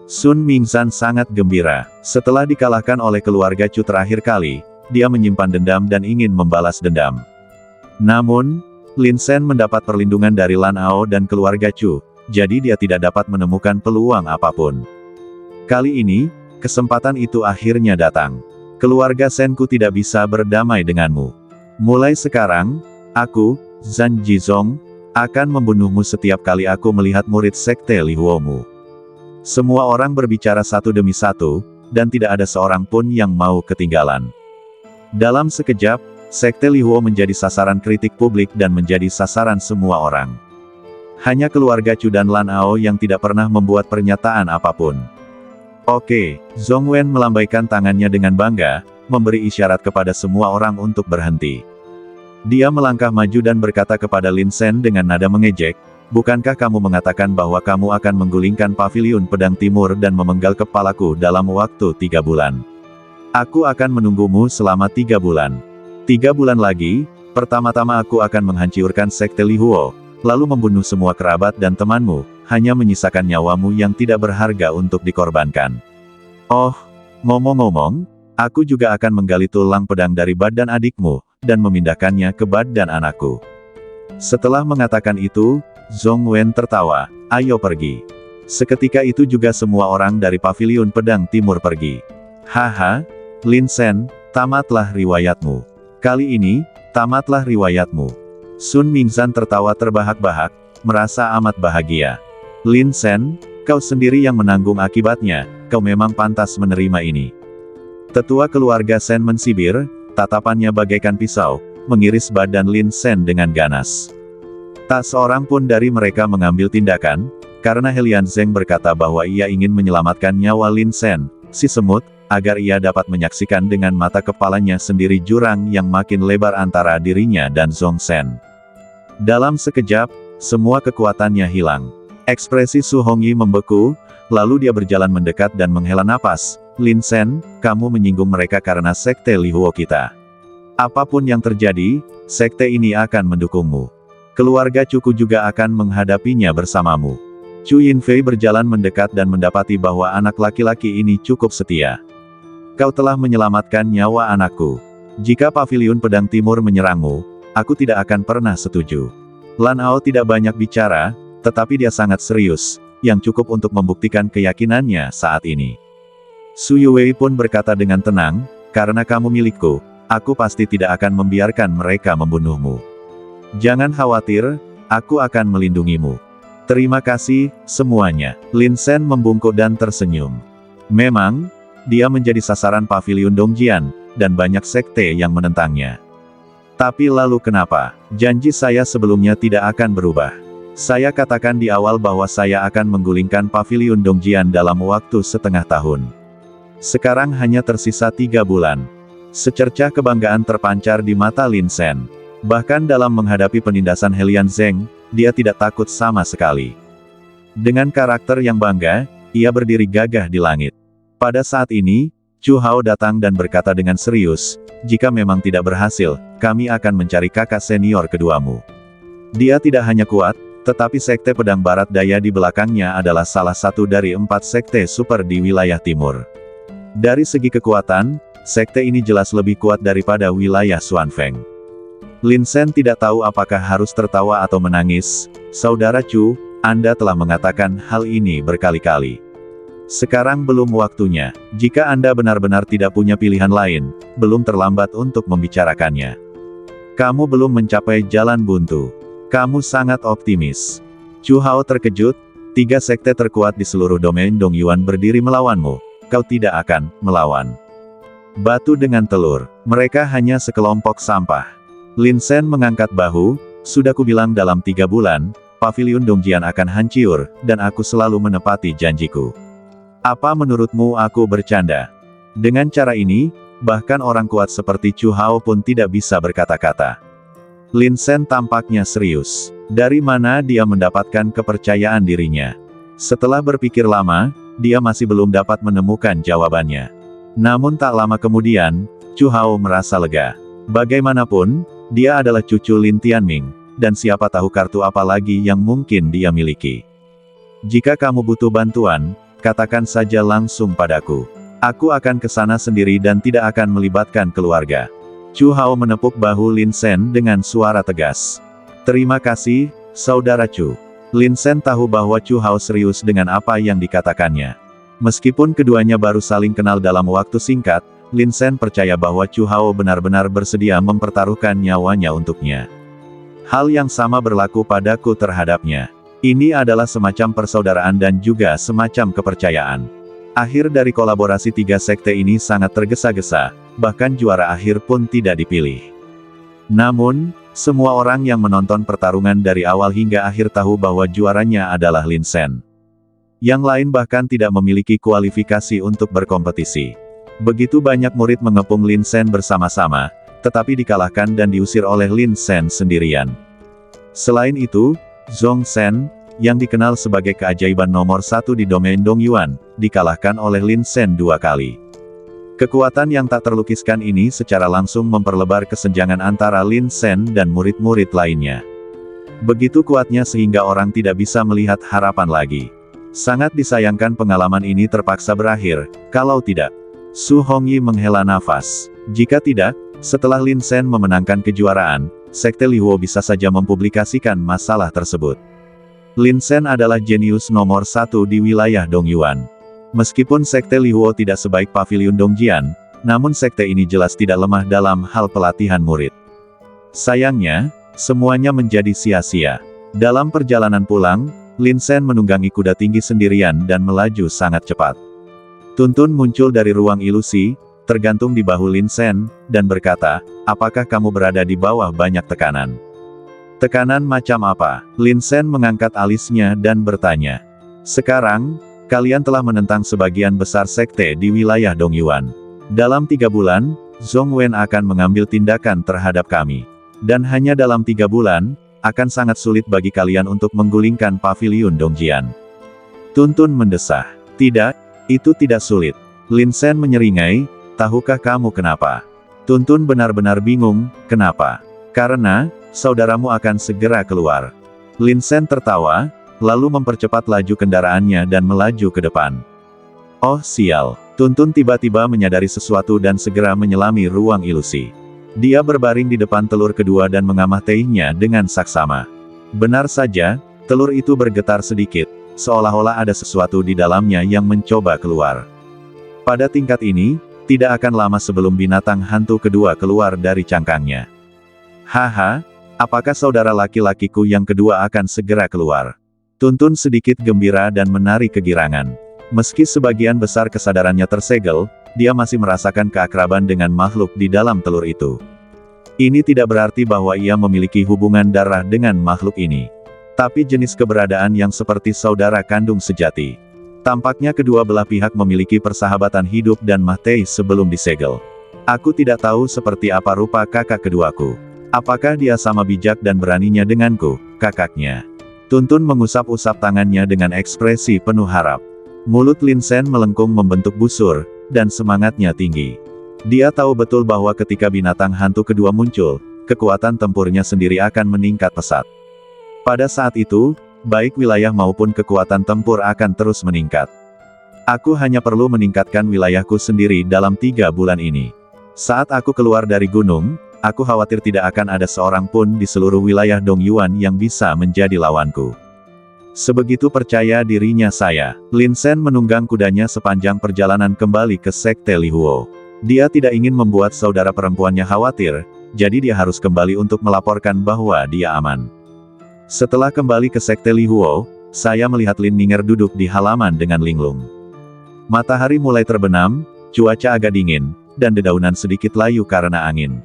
Sun Mingzan sangat gembira. Setelah dikalahkan oleh keluarga Chu terakhir kali, dia menyimpan dendam dan ingin membalas dendam. Namun, Lin Sen mendapat perlindungan dari Lan Ao dan keluarga Chu, jadi dia tidak dapat menemukan peluang apapun. Kali ini, kesempatan itu akhirnya datang. Keluarga Senku tidak bisa berdamai denganmu. Mulai sekarang, aku, Zhan Jizong, akan membunuhmu setiap kali aku melihat murid Sekte Lihuomu. Semua orang berbicara satu demi satu, dan tidak ada seorang pun yang mau ketinggalan. Dalam sekejap, Sekte Lihuo menjadi sasaran kritik publik dan menjadi sasaran semua orang. Hanya keluarga Chu dan Lan Ao yang tidak pernah membuat pernyataan apapun. Oke, Zhongwen melambaikan tangannya dengan bangga, memberi isyarat kepada semua orang untuk berhenti. Dia melangkah maju dan berkata kepada Lin Sen dengan nada mengejek, bukankah kamu mengatakan bahwa kamu akan menggulingkan Paviliun Pedang Timur dan memenggal kepalaku dalam waktu 3 bulan? Aku akan menunggumu selama 3 bulan. 3 bulan lagi, pertama-tama aku akan menghancurkan Sekte Lihuo, lalu membunuh semua kerabat dan temanmu, hanya menyisakan nyawamu yang tidak berharga untuk dikorbankan. Oh, ngomong-ngomong, aku juga akan menggali tulang pedang dari badan adikmu, dan memindahkannya ke badan anakku. Setelah mengatakan itu, Zhongwen tertawa, ayo pergi. Seketika itu juga semua orang dari Paviliun Pedang Timur pergi. Haha, Lin Sen, tamatlah riwayatmu. Kali ini, tamatlah riwayatmu. Sun Mingzan tertawa terbahak-bahak, merasa amat bahagia. Lin Sen, kau sendiri yang menanggung akibatnya, kau memang pantas menerima ini. Tetua keluarga Sen mensibir, tatapannya bagaikan pisau, mengiris badan Lin Sen dengan ganas. Tak seorang pun dari mereka mengambil tindakan, karena Helian Zheng berkata bahwa ia ingin menyelamatkan nyawa Lin Sen, si semut, agar ia dapat menyaksikan dengan mata kepalanya sendiri jurang yang makin lebar antara dirinya dan Zhongzhen. Dalam sekejap, semua kekuatannya hilang. Ekspresi Su Hongyi membeku, lalu dia berjalan mendekat dan menghela napas. Lin Sen, kamu menyinggung mereka karena Sekte Lihuo kita. Apapun yang terjadi, sekte ini akan mendukungmu. Keluarga Cuku juga akan menghadapinya bersamamu. Chu Yinfei berjalan mendekat dan mendapati bahwa anak laki-laki ini cukup setia. Kau telah menyelamatkan nyawa anakku. Jika Paviliun Pedang Timur menyerangmu, aku tidak akan pernah setuju. Lan Ao tidak banyak bicara, tetapi dia sangat serius, yang cukup untuk membuktikan keyakinannya saat ini. Su Yuwei pun berkata dengan tenang, karena kamu milikku, aku pasti tidak akan membiarkan mereka membunuhmu. Jangan khawatir, aku akan melindungimu. Terima kasih, semuanya. Lin Sen membungkuk dan tersenyum. Memang, dia menjadi sasaran Paviliun Dongjian, dan banyak sekte yang menentangnya. Tapi lalu kenapa? Janji saya sebelumnya tidak akan berubah. Saya katakan di awal bahwa saya akan menggulingkan Paviliun Dongjian dalam waktu setengah tahun. Sekarang hanya tersisa 3 bulan. Secercah kebanggaan terpancar di mata Lin Sen. Bahkan dalam menghadapi penindasan Helian Zheng, dia tidak takut sama sekali. Dengan karakter yang bangga, ia berdiri gagah di langit. Pada saat ini, Chu Hao datang dan berkata dengan serius, "Jika memang tidak berhasil, kami akan mencari kakak senior keduamu." Dia tidak hanya kuat, tetapi Sekte Pedang Barat Daya di belakangnya adalah salah satu dari 4 sekte super di wilayah timur. Dari segi kekuatan, sekte ini jelas lebih kuat daripada wilayah Xuanfeng. Lin Sen tidak tahu apakah harus tertawa atau menangis. "Saudara Chu, Anda telah mengatakan hal ini berkali-kali. Sekarang belum waktunya. Jika Anda benar-benar tidak punya pilihan lain, belum terlambat untuk membicarakannya. Kamu belum mencapai jalan buntu. Kamu sangat optimis." Chu Hao terkejut, 3 sekte terkuat di seluruh domain Dongyuan berdiri melawanmu. Kau tidak akan melawan batu dengan telur. Mereka hanya sekelompok sampah. Lin Sen mengangkat bahu, "Sudah kubilang dalam 3 bulan, paviliun Dongjian akan hancur, dan aku selalu menepati janjiku. Apa menurutmu aku bercanda?" Dengan cara ini, bahkan orang kuat seperti Chu Hao pun tidak bisa berkata-kata. Lin Sen tampaknya serius. Dari mana dia mendapatkan kepercayaan dirinya? Setelah berpikir lama, dia masih belum dapat menemukan jawabannya. Namun tak lama kemudian, Chu Hao merasa lega. Bagaimanapun, dia adalah cucu Lin Tianming, dan siapa tahu kartu apa lagi yang mungkin dia miliki. "Jika kamu butuh bantuan, katakan saja langsung padaku. Aku akan ke sana sendiri dan tidak akan melibatkan keluarga." Chu Hao menepuk bahu Lin Sen dengan suara tegas. "Terima kasih, Saudara Chu." Lin Sen tahu bahwa Chu Hao serius dengan apa yang dikatakannya. Meskipun keduanya baru saling kenal dalam waktu singkat, Lin Sen percaya bahwa Chu Hao benar-benar bersedia mempertaruhkan nyawanya untuknya. Hal yang sama berlaku padaku terhadapnya. Ini adalah semacam persaudaraan dan juga semacam kepercayaan. Akhir dari kolaborasi 3 sekte ini sangat tergesa-gesa, bahkan juara akhir pun tidak dipilih. Namun, semua orang yang menonton pertarungan dari awal hingga akhir tahu bahwa juaranya adalah Lin Sen. Yang lain bahkan tidak memiliki kualifikasi untuk berkompetisi. Begitu banyak murid mengepung Lin Sen bersama-sama, tetapi dikalahkan dan diusir oleh Lin Sen sendirian. Selain itu, Zhong Sen, yang dikenal sebagai keajaiban nomor 1 di domain Dongyuan, dikalahkan oleh Lin Sen 2 kali. Kekuatan yang tak terlukiskan ini secara langsung memperlebar kesenjangan antara Lin Sen dan murid-murid lainnya. Begitu kuatnya sehingga orang tidak bisa melihat harapan lagi. Sangat disayangkan pengalaman ini terpaksa berakhir, kalau tidak. Su Hongyi menghela nafas. Jika tidak, setelah Lin Sen memenangkan kejuaraan, Sekte Lihuo bisa saja mempublikasikan masalah tersebut. Lin Sen adalah jenius nomor 1 di wilayah Dongyuan. Meskipun Sekte Lihuo tidak sebaik paviliun Dongjian, namun sekte ini jelas tidak lemah dalam hal pelatihan murid. Sayangnya, semuanya menjadi sia-sia. Dalam perjalanan pulang, Lin Sen menunggangi kuda tinggi sendirian dan melaju sangat cepat. Tuntun muncul dari ruang ilusi, tergantung di bahu Lin Sen, dan berkata, "Apakah kamu berada di bawah banyak tekanan?" "Tekanan macam apa?" Lin Sen mengangkat alisnya dan bertanya. "Sekarang, kalian telah menentang sebagian besar sekte di wilayah Dongyuan. Dalam 3 bulan, Zhong Wen akan mengambil tindakan terhadap kami. Dan hanya dalam 3 bulan, akan sangat sulit bagi kalian untuk menggulingkan paviliun Dongjian." Tuntun mendesah. "Tidak, itu tidak sulit." Lin Sen menyeringai, "Tahukah kamu kenapa?" Tuntun benar-benar bingung, "Kenapa?" "Karena, saudaramu akan segera keluar." Lin Sen tertawa, lalu mempercepat laju kendaraannya dan melaju ke depan. "Oh sial." Tuntun tiba-tiba menyadari sesuatu dan segera menyelami ruang ilusi. Dia berbaring di depan telur kedua dan mengamatainya dengan saksama. Benar saja, telur itu bergetar sedikit, seolah-olah ada sesuatu di dalamnya yang mencoba keluar. Pada tingkat ini, tidak akan lama sebelum binatang hantu kedua keluar dari cangkangnya. "Haha, apakah saudara laki-lakiku yang kedua akan segera keluar?" Tuntun sedikit gembira dan menari kegirangan. Meski sebagian besar kesadarannya tersegel, dia masih merasakan keakraban dengan makhluk di dalam telur itu. Ini tidak berarti bahwa ia memiliki hubungan darah dengan makhluk ini. Tapi jenis keberadaan yang seperti saudara kandung sejati. Tampaknya kedua belah pihak memiliki persahabatan hidup dan mati sebelum disegel. Aku tidak tahu seperti apa rupa kakak keduaku. Apakah dia sama bijak dan beraninya denganku, kakaknya? Tuntun mengusap-usap tangannya dengan ekspresi penuh harap. Mulut Lin Sen melengkung membentuk busur, dan semangatnya tinggi. Dia tahu betul bahwa ketika binatang hantu kedua muncul, kekuatan tempurnya sendiri akan meningkat pesat. Pada saat itu, baik wilayah maupun kekuatan tempur akan terus meningkat. Aku hanya perlu meningkatkan wilayahku sendiri dalam 3 bulan ini. Saat aku keluar dari gunung, aku khawatir tidak akan ada seorang pun di seluruh wilayah Dongyuan yang bisa menjadi lawanku. Sebegitu percaya dirinya saya, Lin Sen menunggang kudanya sepanjang perjalanan kembali ke Sekte Li Huo. Dia tidak ingin membuat saudara perempuannya khawatir, jadi dia harus kembali untuk melaporkan bahwa dia aman. Setelah kembali ke Sekte Li Huo, saya melihat Lin Ninger duduk di halaman dengan linglung. Matahari mulai terbenam, cuaca agak dingin, dan dedaunan sedikit layu karena angin.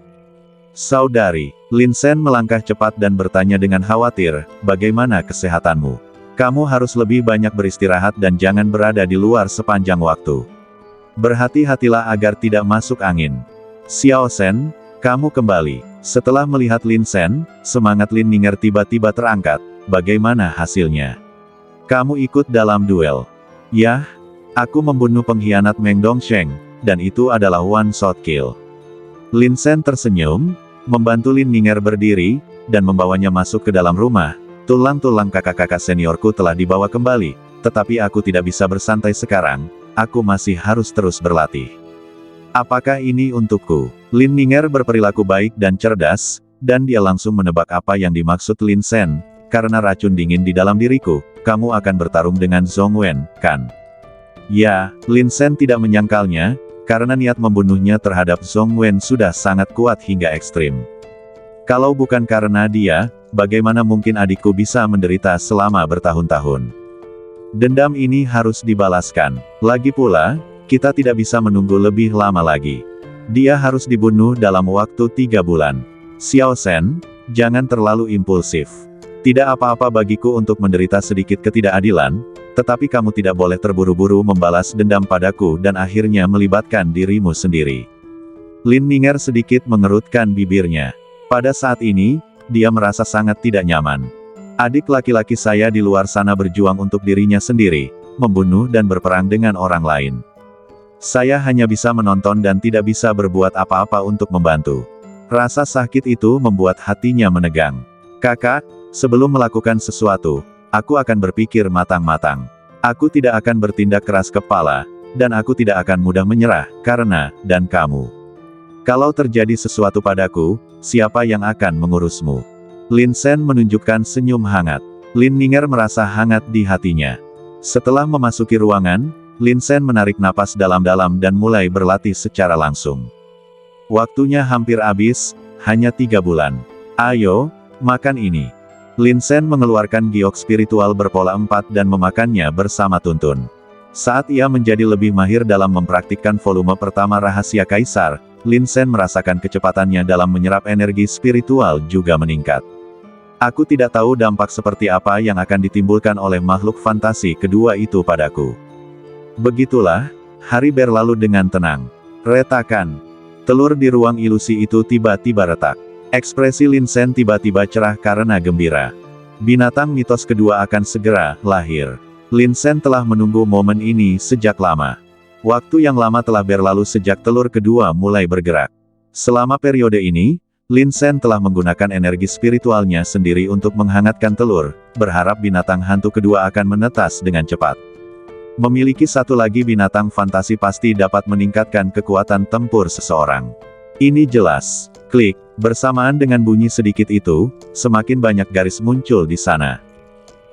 Saudari, Lin Sen melangkah cepat dan bertanya dengan khawatir, bagaimana kesehatanmu? Kamu harus lebih banyak beristirahat dan jangan berada di luar sepanjang waktu. Berhati-hatilah agar tidak masuk angin. Xiao Shen, kamu kembali. Setelah melihat Lin Sen, semangat Lin Ninger tiba-tiba terangkat. Bagaimana hasilnya? Kamu ikut dalam duel. Yah, aku membunuh pengkhianat Meng Dongsheng, dan itu adalah one shot kill. Lin Sen tersenyum, membantu Lin Ninger berdiri, dan membawanya masuk ke dalam rumah. Tulang-tulang kakak-kakak seniorku telah dibawa kembali, tetapi aku tidak bisa bersantai sekarang, aku masih harus terus berlatih. Apakah ini untukku? Lin Ninger berperilaku baik dan cerdas, dan dia langsung menebak apa yang dimaksud Lin Sen, karena racun dingin di dalam diriku, kamu akan bertarung dengan Zhong Wen, kan? Ya, Lin Sen tidak menyangkalnya, karena niat membunuhnya terhadap Zhong Wen sudah sangat kuat hingga ekstrim. Kalau bukan karena dia, bagaimana mungkin adikku bisa menderita selama bertahun-tahun? Dendam ini harus dibalaskan. Lagi pula, kita tidak bisa menunggu lebih lama lagi. Dia harus dibunuh dalam waktu 3 bulan. Xiao Shen, jangan terlalu impulsif. Tidak apa-apa bagiku untuk menderita sedikit ketidakadilan, tetapi kamu tidak boleh terburu-buru membalas dendam padaku dan akhirnya melibatkan dirimu sendiri. Lin Ninger sedikit mengerutkan bibirnya. Pada saat ini, dia merasa sangat tidak nyaman. Adik laki-laki saya di luar sana berjuang untuk dirinya sendiri, membunuh dan berperang dengan orang lain. Saya hanya bisa menonton dan tidak bisa berbuat apa-apa untuk membantu. Rasa sakit itu membuat hatinya menegang. Kakak, sebelum melakukan sesuatu, aku akan berpikir matang-matang. Aku tidak akan bertindak keras kepala, dan aku tidak akan mudah menyerah, karena, dan kamu. Kalau terjadi sesuatu padaku, siapa yang akan mengurusmu? Lin Sen menunjukkan senyum hangat. Lin Ninger merasa hangat di hatinya. Setelah memasuki ruangan, Lin Sen menarik napas dalam-dalam dan mulai berlatih secara langsung. Waktunya hampir habis, hanya 3 bulan. Ayo, makan ini. Lin Sen mengeluarkan giok spiritual berpola 4 dan memakannya bersama Tuntun. Saat ia menjadi lebih mahir dalam mempraktikkan volume pertama rahasia Kaisar, Lin Sen merasakan kecepatannya dalam menyerap energi spiritual juga meningkat. Aku tidak tahu dampak seperti apa yang akan ditimbulkan oleh makhluk fantasi kedua itu padaku. Begitulah, hari berlalu dengan tenang. Retakan. Telur di ruang ilusi itu tiba-tiba retak. Ekspresi Lin Sen tiba-tiba cerah karena gembira. Binatang mitos kedua akan segera lahir. Lin Sen telah menunggu momen ini sejak lama. Waktu yang lama telah berlalu sejak telur kedua mulai bergerak. Selama periode ini, Lin Sen telah menggunakan energi spiritualnya sendiri untuk menghangatkan telur, berharap binatang hantu kedua akan menetas dengan cepat. Memiliki satu lagi binatang fantasi pasti dapat meningkatkan kekuatan tempur seseorang. Ini jelas. Klik, bersamaan dengan bunyi sedikit itu, semakin banyak garis muncul di sana.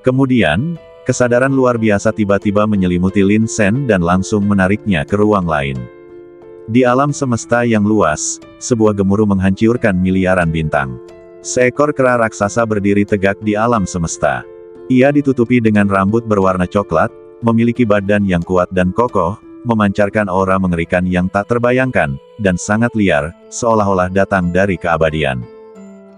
Kemudian, kesadaran luar biasa tiba-tiba menyelimuti Lin Sen dan langsung menariknya ke ruang lain. Di alam semesta yang luas, sebuah gemuruh menghancurkan miliaran bintang. Seekor kera raksasa berdiri tegak di alam semesta. Ia ditutupi dengan rambut berwarna coklat, memiliki badan yang kuat dan kokoh, memancarkan aura mengerikan yang tak terbayangkan, dan sangat liar, seolah-olah datang dari keabadian.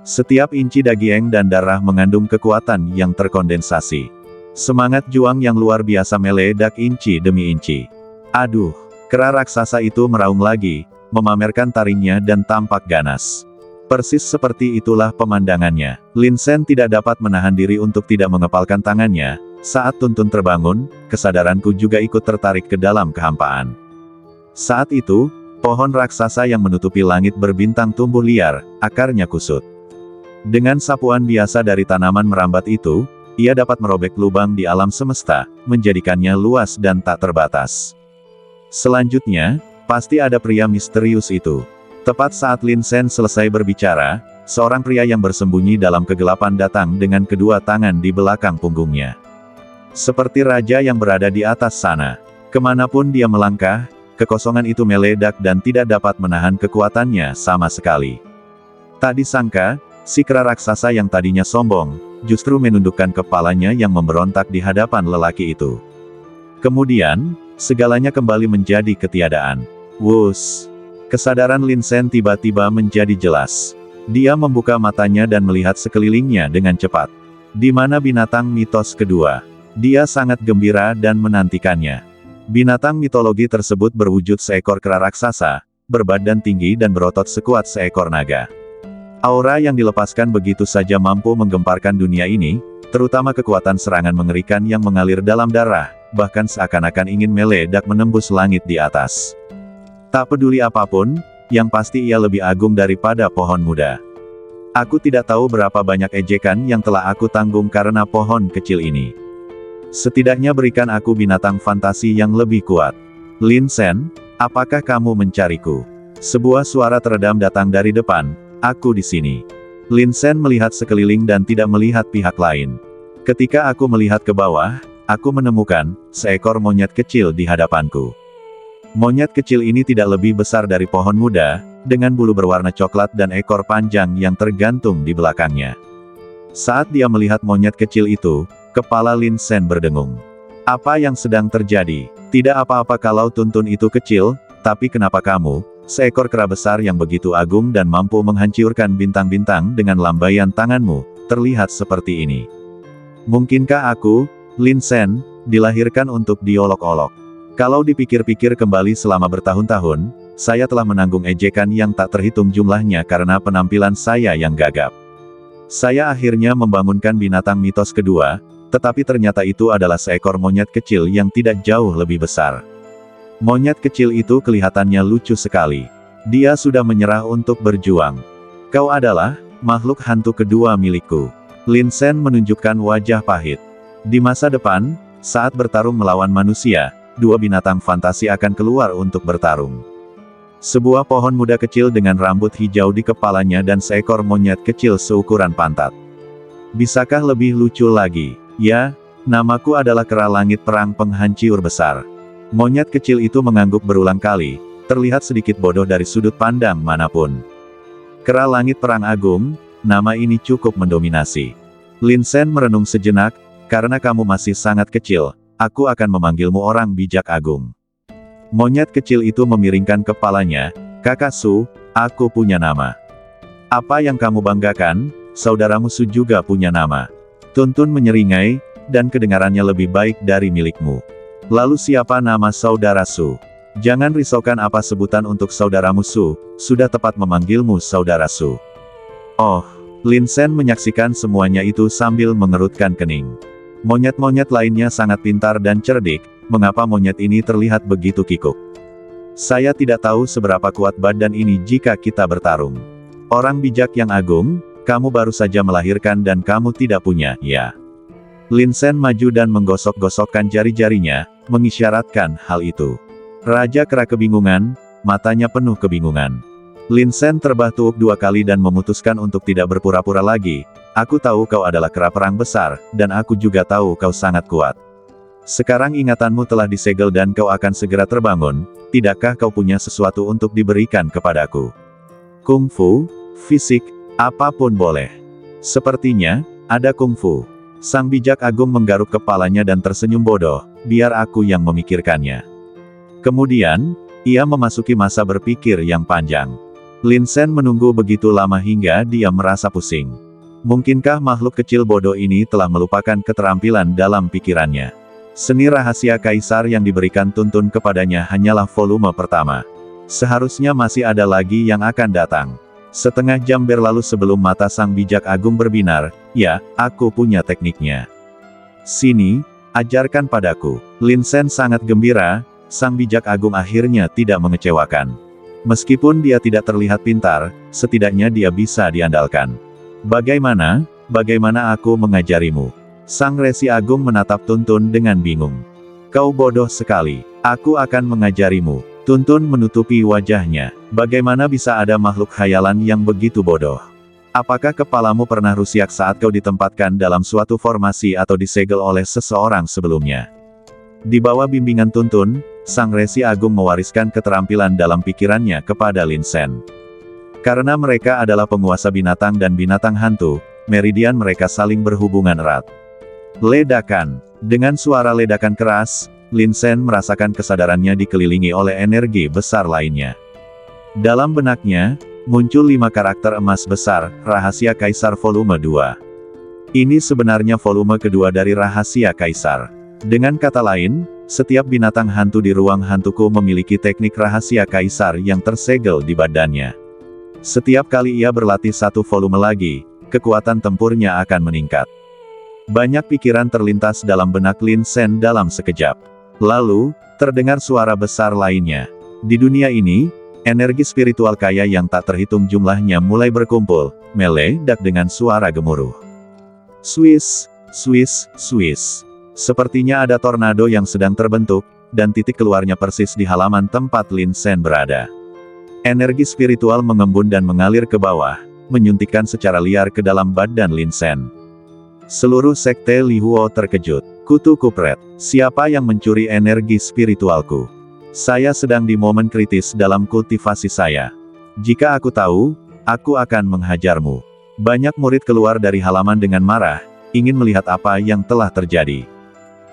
Setiap inci daging dan darah mengandung kekuatan yang terkondensasi. Semangat juang yang luar biasa meledak inci demi inci. Aduh, kera raksasa itu meraung lagi, memamerkan taringnya dan tampak ganas. Persis seperti itulah pemandangannya. Lin Sen tidak dapat menahan diri untuk tidak mengepalkan tangannya. Saat Tuntun terbangun, kesadaranku juga ikut tertarik ke dalam kehampaan. Saat itu, pohon raksasa yang menutupi langit berbintang tumbuh liar, akarnya kusut. Dengan sapuan biasa dari tanaman merambat itu, ia dapat merobek lubang di alam semesta, menjadikannya luas dan tak terbatas. Selanjutnya, pasti ada pria misterius itu. Tepat saat Lin Sen selesai berbicara, seorang pria yang bersembunyi dalam kegelapan datang dengan kedua tangan di belakang punggungnya. Seperti raja yang berada di atas sana. Kemanapun dia melangkah, kekosongan itu meledak dan tidak dapat menahan kekuatannya sama sekali. Tak disangka, si kera raksasa yang tadinya sombong, justru menundukkan kepalanya yang memberontak di hadapan lelaki itu. Kemudian, segalanya kembali menjadi ketiadaan. Wus! Kesadaran Lin Sen tiba-tiba menjadi jelas. Dia membuka matanya dan melihat sekelilingnya dengan cepat. Di mana binatang mitos kedua? Dia sangat gembira dan menantikannya. Binatang mitologi tersebut berwujud seekor kera raksasa, berbadan tinggi dan berotot sekuat seekor naga. Aura yang dilepaskan begitu saja mampu menggemparkan dunia ini, terutama kekuatan serangan mengerikan yang mengalir dalam darah, bahkan seakan-akan ingin meledak menembus langit di atas. Tak peduli apapun, yang pasti ia lebih agung daripada pohon muda. Aku tidak tahu berapa banyak ejekan yang telah aku tanggung karena pohon kecil ini. Setidaknya berikan aku binatang fantasi yang lebih kuat. Lin Sen, apakah kamu mencariku? Sebuah suara teredam datang dari depan. Aku di sini. Lin Sen melihat sekeliling dan tidak melihat pihak lain. Ketika aku melihat ke bawah, aku menemukan seekor monyet kecil di hadapanku. Monyet kecil ini tidak lebih besar dari pohon muda, dengan bulu berwarna coklat dan ekor panjang yang tergantung di belakangnya. Saat dia melihat monyet kecil itu, kepala Lin Sen berdengung. Apa yang sedang terjadi? Tidak apa-apa kalau Tuntun itu kecil, tapi kenapa kamu, seekor kera besar yang begitu agung dan mampu menghancurkan bintang-bintang dengan lambaian tanganmu, terlihat seperti ini? Mungkinkah aku, Lin Sen, dilahirkan untuk diolok-olok? Kalau dipikir-pikir kembali selama bertahun-tahun, saya telah menanggung ejekan yang tak terhitung jumlahnya karena penampilan saya yang gagap. Saya akhirnya membangunkan binatang mitos kedua, tetapi ternyata itu adalah seekor monyet kecil yang tidak jauh lebih besar. Monyet kecil itu kelihatannya lucu sekali. Dia sudah menyerah untuk berjuang. Kau adalah makhluk hantu kedua milikku. Lin Sen menunjukkan wajah pahit. Di masa depan, saat bertarung melawan manusia, dua binatang fantasi akan keluar untuk bertarung. Sebuah pohon muda kecil dengan rambut hijau di kepalanya dan seekor monyet kecil seukuran pantat. Bisakah lebih lucu lagi? Ya, namaku adalah Kera Langit Perang Penghancur Besar. Monyet kecil itu mengangguk berulang kali, terlihat sedikit bodoh dari sudut pandang manapun. Kera Langit Perang Agung, nama ini cukup mendominasi. Lin Sen merenung sejenak, karena kamu masih sangat kecil, aku akan memanggilmu orang bijak agung. Monyet kecil itu memiringkan kepalanya, Kakak Su, aku punya nama. Apa yang kamu banggakan, saudaramu Su juga punya nama. Tuntun menyeringai, dan kedengarannya lebih baik dari milikmu. Lalu siapa nama saudara Su? Jangan risaukan apa sebutan untuk saudaramu Su, sudah tepat memanggilmu saudara Su. Oh, Lin Sen menyaksikan semuanya itu sambil mengerutkan kening. Monyet-monyet lainnya sangat pintar dan cerdik, mengapa monyet ini terlihat begitu kikuk? Saya tidak tahu seberapa kuat badan ini jika kita bertarung. Orang bijak yang agung, kamu baru saja melahirkan dan kamu tidak punya, ya. Lin Sen maju dan menggosok-gosokkan jari-jarinya, mengisyaratkan hal itu. Raja Kera kebingungan, matanya penuh kebingungan. Lin Sen terbah-tuuk 2 kali dan memutuskan untuk tidak berpura-pura lagi. Aku tahu kau adalah kera perang besar, dan aku juga tahu kau sangat kuat. Sekarang ingatanmu telah disegel dan kau akan segera terbangun, tidakkah kau punya sesuatu untuk diberikan kepadaku? Kungfu, fisik, apapun boleh. Sepertinya, ada kungfu. Sang bijak agung menggaruk kepalanya dan tersenyum bodoh, biar aku yang memikirkannya. Kemudian, ia memasuki masa berpikir yang panjang. Lin Sen menunggu begitu lama hingga dia merasa pusing. Mungkinkah makhluk kecil bodoh ini telah melupakan keterampilan dalam pikirannya? Seni rahasia kaisar yang diberikan Tuntun kepadanya hanyalah volume pertama. Seharusnya masih ada lagi yang akan datang. Setengah jam berlalu sebelum mata sang bijak agung berbinar, ya, aku punya tekniknya. Sini, ajarkan padaku. Lin Sen sangat gembira, sang bijak agung akhirnya tidak mengecewakan. Meskipun dia tidak terlihat pintar, setidaknya dia bisa diandalkan. Bagaimana aku mengajarimu? Sang resi agung menatap Tuntun dengan bingung. Kau bodoh sekali. Aku akan mengajarimu. Tuntun menutupi wajahnya. Bagaimana bisa ada makhluk khayalan yang begitu bodoh? Apakah kepalamu pernah rusiak saat kau ditempatkan dalam suatu formasi atau disegel oleh seseorang sebelumnya? Di bawah bimbingan Tuntun, sang resi agung mewariskan keterampilan dalam pikirannya kepada Lin Sen. Karena mereka adalah penguasa binatang dan binatang hantu, meridian mereka saling berhubungan erat. Ledakan. Dengan suara ledakan keras, Lin Sen merasakan kesadarannya dikelilingi oleh energi besar lainnya. Dalam benaknya, muncul 5 karakter emas besar, Rahasia Kaisar Volume 2. Ini sebenarnya volume kedua dari Rahasia Kaisar. Dengan kata lain, setiap binatang hantu di ruang hantuku memiliki teknik Rahasia Kaisar yang tersegel di badannya. Setiap kali ia berlatih satu volume lagi, kekuatan tempurnya akan meningkat. Banyak pikiran terlintas dalam benak Lin Sen dalam sekejap. Lalu, terdengar suara besar lainnya. Di dunia ini, energi spiritual kaya yang tak terhitung jumlahnya mulai berkumpul, meledak dengan suara gemuruh. Swish, swish, swish. Sepertinya ada tornado yang sedang terbentuk, dan titik keluarnya persis di halaman tempat Lin Sen berada. Energi spiritual mengembun dan mengalir ke bawah, menyuntikkan secara liar ke dalam badan Lin Sen. Seluruh sekte Li Huo terkejut. Kutu kupret, siapa yang mencuri energi spiritualku? Saya sedang di momen kritis dalam kultivasi saya. Jika aku tahu, aku akan menghajarmu. Banyak murid keluar dari halaman dengan marah, ingin melihat apa yang telah terjadi.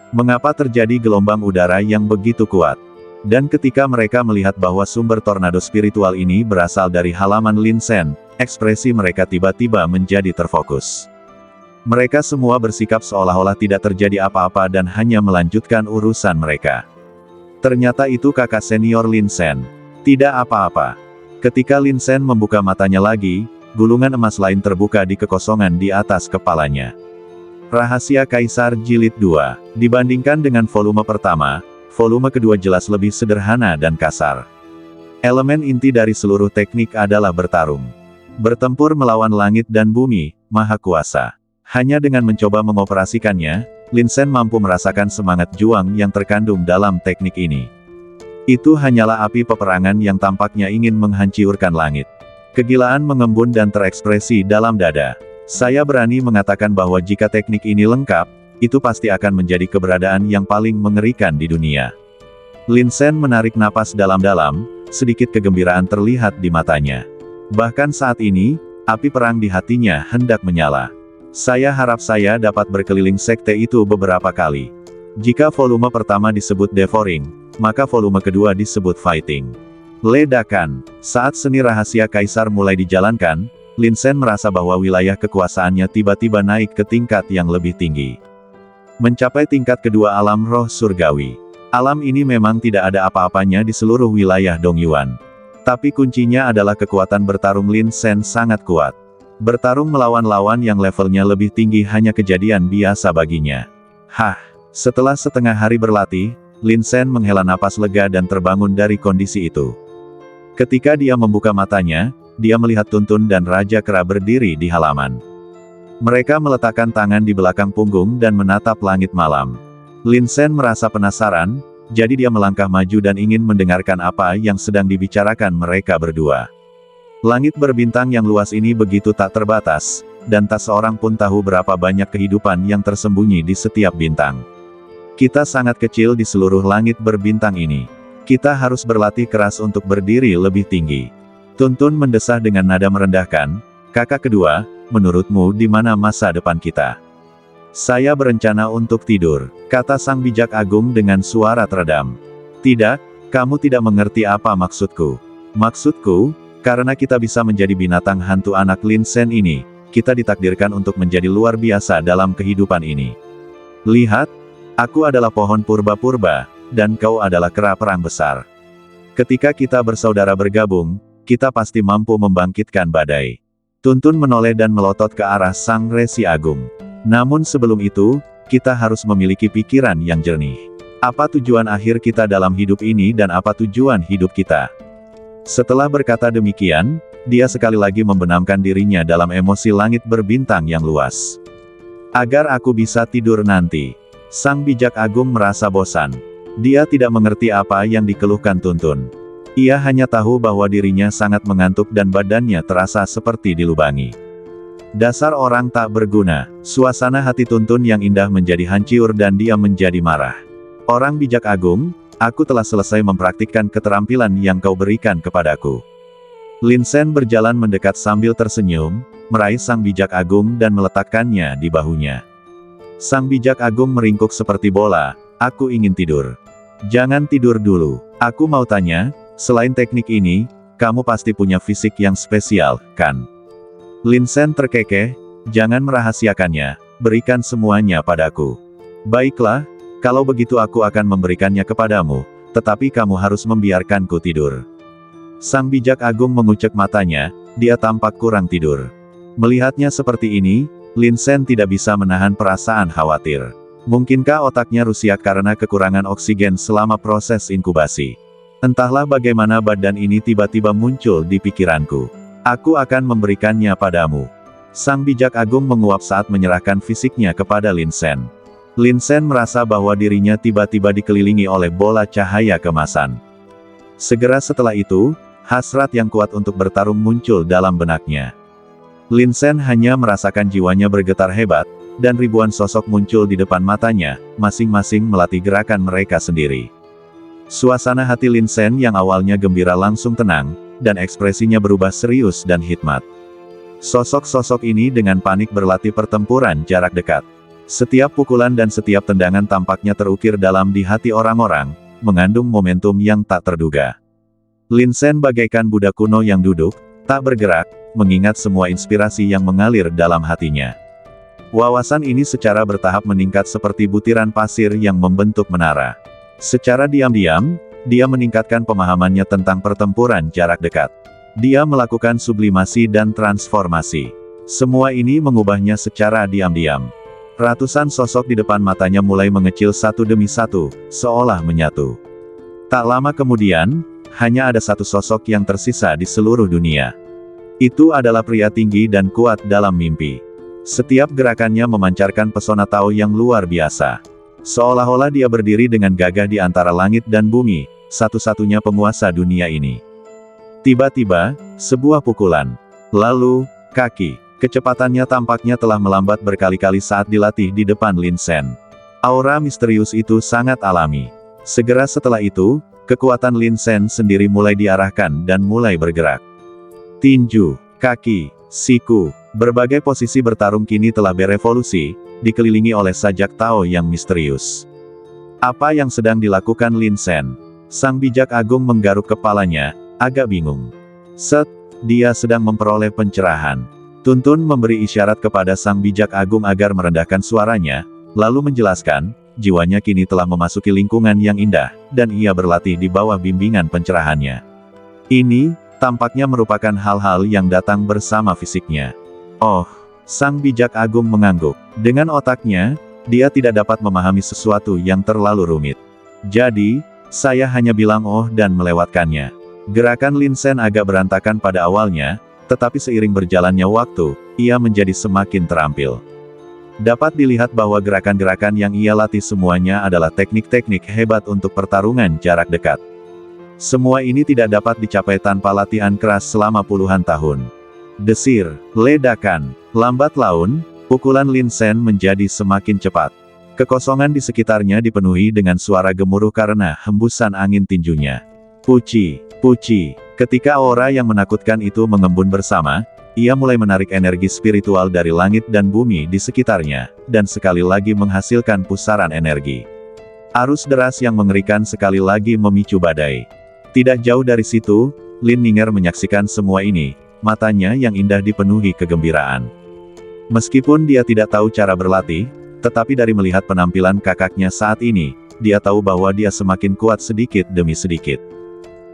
Mengapa terjadi gelombang udara yang begitu kuat? Dan ketika mereka melihat bahwa sumber tornado spiritual ini berasal dari halaman Lin Sen, ekspresi mereka tiba-tiba menjadi terfokus. Mereka semua bersikap seolah-olah tidak terjadi apa-apa dan hanya melanjutkan urusan mereka. Ternyata itu kakak senior Lin Sen. Tidak apa-apa. Ketika Lin Sen membuka matanya lagi, gulungan emas lain terbuka di kekosongan di atas kepalanya. Rahasia Kaisar Jilid 2. Dibandingkan dengan volume pertama, volume kedua jelas lebih sederhana dan kasar. Elemen inti dari seluruh teknik adalah bertarung. Bertempur melawan langit dan bumi, Maha Kuasa. Hanya dengan mencoba mengoperasikannya, Lin Sen mampu merasakan semangat juang yang terkandung dalam teknik ini. Itu hanyalah api peperangan yang tampaknya ingin menghancurkan langit. Kegilaan mengembun dan terekspresi dalam dada. Saya berani mengatakan bahwa jika teknik ini lengkap, itu pasti akan menjadi keberadaan yang paling mengerikan di dunia. Lin Sen menarik napas dalam-dalam, sedikit kegembiraan terlihat di matanya. Bahkan saat ini, api perang di hatinya hendak menyala. Saya harap saya dapat berkeliling sekte itu beberapa kali. Jika volume pertama disebut devouring, maka volume kedua disebut fighting. Ledakan. Saat seni rahasia kaisar mulai dijalankan, Lin Sen merasa bahwa wilayah kekuasaannya tiba-tiba naik ke tingkat yang lebih tinggi. Mencapai tingkat kedua alam roh surgawi. Alam ini memang tidak ada apa-apanya di seluruh wilayah Dongyuan. Tapi kuncinya adalah kekuatan bertarung Lin Sen sangat kuat. Bertarung melawan lawan yang levelnya lebih tinggi hanya kejadian biasa baginya. Setelah setengah hari berlatih, Lin Sen menghela napas lega dan terbangun dari kondisi itu. Ketika dia membuka matanya, dia melihat Tuntun dan Raja Kera berdiri di halaman. Mereka meletakkan tangan di belakang punggung dan menatap langit malam. Lin Sen merasa penasaran, jadi dia melangkah maju dan ingin mendengarkan apa yang sedang dibicarakan mereka berdua. Langit berbintang yang luas ini begitu tak terbatas, dan tak seorang pun tahu berapa banyak kehidupan yang tersembunyi di setiap bintang. Kita sangat kecil di seluruh langit berbintang ini. Kita harus berlatih keras untuk berdiri lebih tinggi. Tuntun mendesah dengan nada merendahkan, kakak kedua, menurutmu di mana masa depan kita? Saya berencana untuk tidur, kata sang bijak agung dengan suara teredam. Tidak, kamu tidak mengerti apa maksudku. Maksudku, karena kita bisa menjadi binatang hantu anak Lin Sen ini, kita ditakdirkan untuk menjadi luar biasa dalam kehidupan ini. Lihat, aku adalah pohon purba-purba, dan kau adalah kera perang besar. Ketika kita bersaudara bergabung, kita pasti mampu membangkitkan badai. Tuntun menoleh dan melotot ke arah Sang Resi Agung. Namun sebelum itu, kita harus memiliki pikiran yang jernih. Apa tujuan akhir kita dalam hidup ini dan apa tujuan hidup kita? Setelah berkata demikian, dia sekali lagi membenamkan dirinya dalam emosi langit berbintang yang luas. Agar aku bisa tidur nanti. Sang bijak agung merasa bosan. Dia tidak mengerti apa yang dikeluhkan Tuntun. Ia hanya tahu bahwa dirinya sangat mengantuk dan badannya terasa seperti dilubangi. Dasar orang tak berguna. Suasana hati Tuntun yang indah menjadi hancur dan dia menjadi marah. Orang bijak agung, aku telah selesai mempraktikkan keterampilan yang kau berikan kepadaku. Lin Sen berjalan mendekat sambil tersenyum, meraih sang bijak agung dan meletakkannya di bahunya. Sang bijak agung meringkuk seperti bola, aku ingin tidur. Jangan tidur dulu. Aku mau tanya, selain teknik ini, kamu pasti punya fisik yang spesial, kan? Lin Sen terkekeh, jangan merahasiakannya, berikan semuanya padaku. Baiklah, kalau begitu aku akan memberikannya kepadamu, tetapi kamu harus membiarkanku tidur. Sang bijak agung mengucek matanya, dia tampak kurang tidur. Melihatnya seperti ini, Lin Sen tidak bisa menahan perasaan khawatir. Mungkinkah otaknya rusak karena kekurangan oksigen selama proses inkubasi? Entahlah bagaimana badan ini tiba-tiba muncul di pikiranku. Aku akan memberikannya padamu. Sang bijak agung menguap saat menyerahkan fisiknya kepada Lin Sen. Lin Sen merasa bahwa dirinya tiba-tiba dikelilingi oleh bola cahaya kemasan. Segera setelah itu, hasrat yang kuat untuk bertarung muncul dalam benaknya. Lin Sen hanya merasakan jiwanya bergetar hebat, dan ribuan sosok muncul di depan matanya, masing-masing melatih gerakan mereka sendiri. Suasana hati Lin Sen yang awalnya gembira langsung tenang, dan ekspresinya berubah serius dan hikmat. Sosok-sosok ini dengan panik berlatih pertempuran jarak dekat. Setiap pukulan dan setiap tendangan tampaknya terukir dalam di hati orang-orang, mengandung momentum yang tak terduga. Lin Sen bagaikan budak kuno yang duduk, tak bergerak, mengingat semua inspirasi yang mengalir dalam hatinya. Wawasan ini secara bertahap meningkat seperti butiran pasir yang membentuk menara. Secara diam-diam, dia meningkatkan pemahamannya tentang pertempuran jarak dekat. Dia melakukan sublimasi dan transformasi. Semua ini mengubahnya secara diam-diam. Ratusan sosok di depan matanya mulai mengecil satu demi satu, seolah menyatu. Tak lama kemudian, hanya ada satu sosok yang tersisa di seluruh dunia. Itu adalah pria tinggi dan kuat dalam mimpi. Setiap gerakannya memancarkan pesona Tao yang luar biasa. Seolah-olah dia berdiri dengan gagah di antara langit dan bumi, satu-satunya penguasa dunia ini. Tiba-tiba, sebuah pukulan. Lalu, kaki. Kecepatannya tampaknya telah melambat berkali-kali saat dilatih di depan Lin Sen. Aura misterius itu sangat alami. Segera setelah itu, kekuatan Lin Sen sendiri mulai diarahkan dan mulai bergerak. Tinju, kaki, siku, berbagai posisi bertarung kini telah berevolusi, dikelilingi oleh sajak Tao yang misterius. Apa yang sedang dilakukan Lin Sen? Sang bijak agung menggaruk kepalanya, agak bingung. Dia sedang memperoleh pencerahan. Tuntun memberi isyarat kepada sang bijak agung agar merendahkan suaranya, lalu menjelaskan, jiwanya kini telah memasuki lingkungan yang indah, dan ia berlatih di bawah bimbingan pencerahannya. Ini, tampaknya merupakan hal-hal yang datang bersama fisiknya. Oh, sang bijak agung mengangguk. Dengan otaknya, dia tidak dapat memahami sesuatu yang terlalu rumit. Jadi, saya hanya bilang oh dan melewatkannya. Gerakan Lin Sen agak berantakan pada awalnya, tetapi seiring berjalannya waktu, ia menjadi semakin terampil. Dapat dilihat bahwa gerakan-gerakan yang ia latih semuanya adalah teknik-teknik hebat untuk pertarungan jarak dekat. Semua ini tidak dapat dicapai tanpa latihan keras selama puluhan tahun. Desir, ledakan, lambat laun, pukulan Lin Sen menjadi semakin cepat. Kekosongan di sekitarnya dipenuhi dengan suara gemuruh karena hembusan angin tinjunya. Puci, puci, ketika aura yang menakutkan itu mengembun bersama, ia mulai menarik energi spiritual dari langit dan bumi di sekitarnya, dan sekali lagi menghasilkan pusaran energi. Arus deras yang mengerikan sekali lagi memicu badai. Tidak jauh dari situ, Lin Ninger menyaksikan semua ini. Matanya yang indah dipenuhi kegembiraan. Meskipun dia tidak tahu cara berlatih, tetapi dari melihat penampilan kakaknya saat ini, dia tahu bahwa dia semakin kuat sedikit demi sedikit.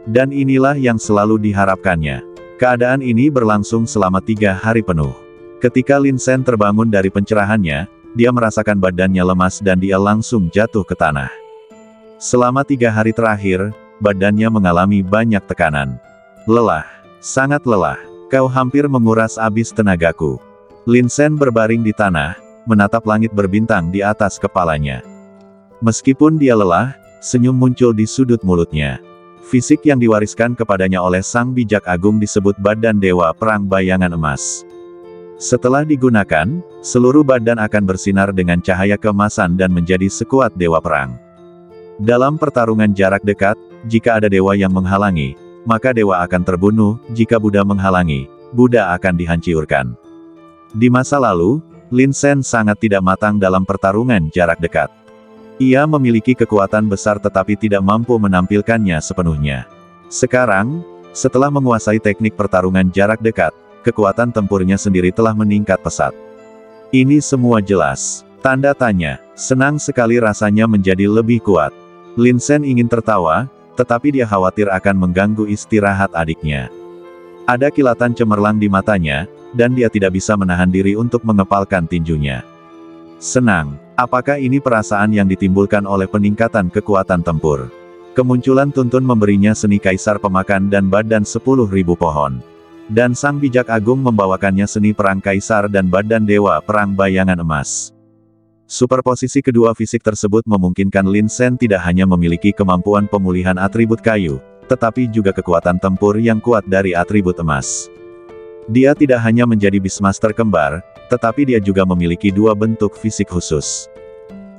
Dan inilah yang selalu diharapkannya. Keadaan ini berlangsung selama 3 hari penuh. Ketika Lin Sen terbangun dari pencerahannya, dia merasakan badannya lemas dan dia langsung jatuh ke tanah. Selama 3 hari terakhir, badannya mengalami banyak tekanan. Lelah. Sangat lelah. Kau hampir menguras habis tenagaku. Lin Sen berbaring di tanah, menatap langit berbintang di atas kepalanya. Meskipun dia lelah, senyum muncul di sudut mulutnya. Fisik yang diwariskan kepadanya oleh Sang Bijak Agung disebut badan Dewa Perang Bayangan Emas. Setelah digunakan, seluruh badan akan bersinar dengan cahaya keemasan dan menjadi sekuat Dewa Perang. Dalam pertarungan jarak dekat, jika ada dewa yang menghalangi, maka dewa akan terbunuh, jika Buddha menghalangi, Buddha akan dihancurkan. Di masa lalu, Lin Sen sangat tidak matang dalam pertarungan jarak dekat. Ia memiliki kekuatan besar tetapi tidak mampu menampilkannya sepenuhnya. Sekarang, setelah menguasai teknik pertarungan jarak dekat, kekuatan tempurnya sendiri telah meningkat pesat. Ini semua jelas. Tanda tanya. Senang sekali rasanya menjadi lebih kuat. Lin Sen ingin tertawa, tetapi dia khawatir akan mengganggu istirahat adiknya. Ada kilatan cemerlang di matanya, dan dia tidak bisa menahan diri untuk mengepalkan tinjunya. Senang. Apakah ini perasaan yang ditimbulkan oleh peningkatan kekuatan tempur? Kemunculan Tuntun memberinya seni kaisar pemakan dan badan 10.000 pohon. Dan Sang Bijak Agung membawakannya seni perang kaisar dan badan Dewa Perang Bayangan Emas. Superposisi kedua fisik tersebut memungkinkan Lin Sen tidak hanya memiliki kemampuan pemulihan atribut kayu, tetapi juga kekuatan tempur yang kuat dari atribut emas. Dia tidak hanya menjadi Beastmaster kembar, tetapi dia juga memiliki 2 bentuk fisik khusus.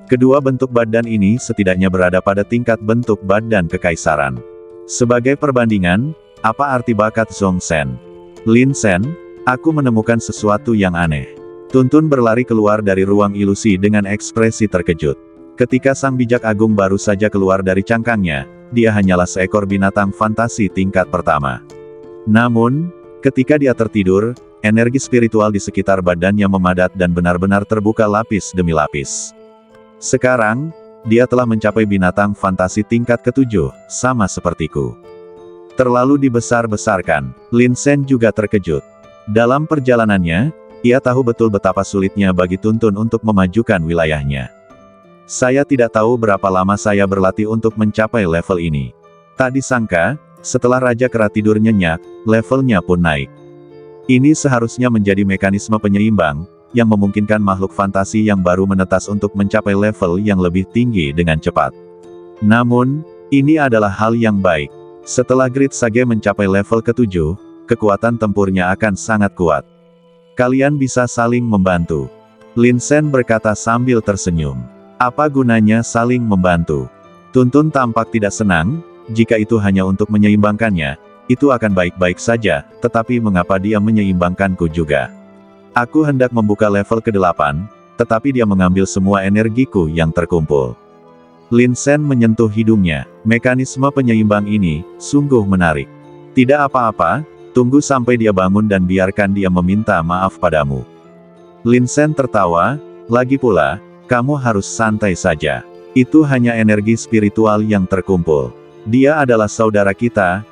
Kedua bentuk badan ini setidaknya berada pada tingkat bentuk badan kekaisaran. Sebagai perbandingan, apa arti bakat Zhong Shen? Lin Sen, aku menemukan sesuatu yang aneh. Tuntun berlari keluar dari ruang ilusi dengan ekspresi terkejut. Ketika Sang Bijak Agung baru saja keluar dari cangkangnya, dia hanyalah seekor binatang fantasi tingkat pertama. Namun, ketika dia tertidur, energi spiritual di sekitar badannya memadat dan benar-benar terbuka lapis demi lapis. Sekarang, dia telah mencapai binatang fantasi tingkat ke-7, sama sepertiku. Terlalu dibesar-besarkan. Lin Sen juga terkejut. Dalam perjalanannya, ia tahu betul betapa sulitnya bagi Tuntun untuk memajukan wilayahnya. Saya tidak tahu berapa lama saya berlatih untuk mencapai level ini. Tak disangka, setelah Raja Kera tidur nyenyak, levelnya pun naik. Ini seharusnya menjadi mekanisme penyeimbang, yang memungkinkan makhluk fantasi yang baru menetas untuk mencapai level yang lebih tinggi dengan cepat. Namun, ini adalah hal yang baik. Setelah Grid Sage mencapai level ke-7, kekuatan tempurnya akan sangat kuat. Kalian bisa saling membantu. Lin Sen berkata sambil tersenyum. Apa gunanya saling membantu? Tuntun tampak tidak senang, jika itu hanya untuk menyeimbangkannya. Itu akan baik-baik saja, tetapi mengapa dia menyeimbangkanku juga? Aku hendak membuka level ke-8, tetapi dia mengambil semua energiku yang terkumpul. Lin Sen menyentuh hidungnya. Mekanisme penyeimbang ini, sungguh menarik. Tidak apa-apa, tunggu sampai dia bangun dan biarkan dia meminta maaf padamu. Lin Sen tertawa, lagi pula, kamu harus santai saja. Itu hanya energi spiritual yang terkumpul. Dia adalah saudara kita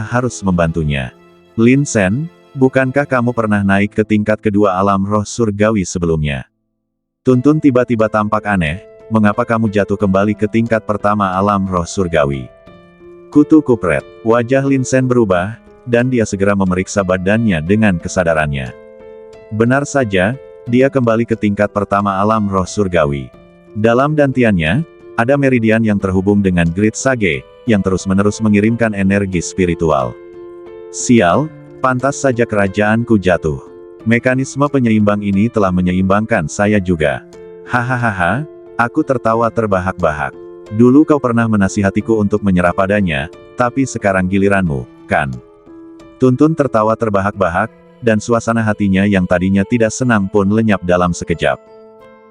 harus membantunya. Lin Sen, bukankah kamu pernah naik ke tingkat kedua alam roh surgawi sebelumnya? Tuntun tiba-tiba tampak aneh, mengapa kamu jatuh kembali ke tingkat pertama alam roh surgawi? Kutu kupret, wajah Lin Sen berubah, dan dia segera memeriksa badannya dengan kesadarannya. Benar saja, dia kembali ke tingkat pertama alam roh surgawi. Dalam dantiannya, ada meridian yang terhubung dengan Grid Sage, yang terus-menerus mengirimkan energi spiritual. Sial, pantas saja kerajaanku jatuh. Mekanisme penyeimbang ini telah menyeimbangkan saya juga. Hahaha, aku tertawa terbahak-bahak. Dulu kau pernah menasihatiku untuk menyerah padanya, tapi sekarang giliranmu, kan? Tuntun tertawa terbahak-bahak, dan suasana hatinya yang tadinya tidak senang pun lenyap dalam sekejap.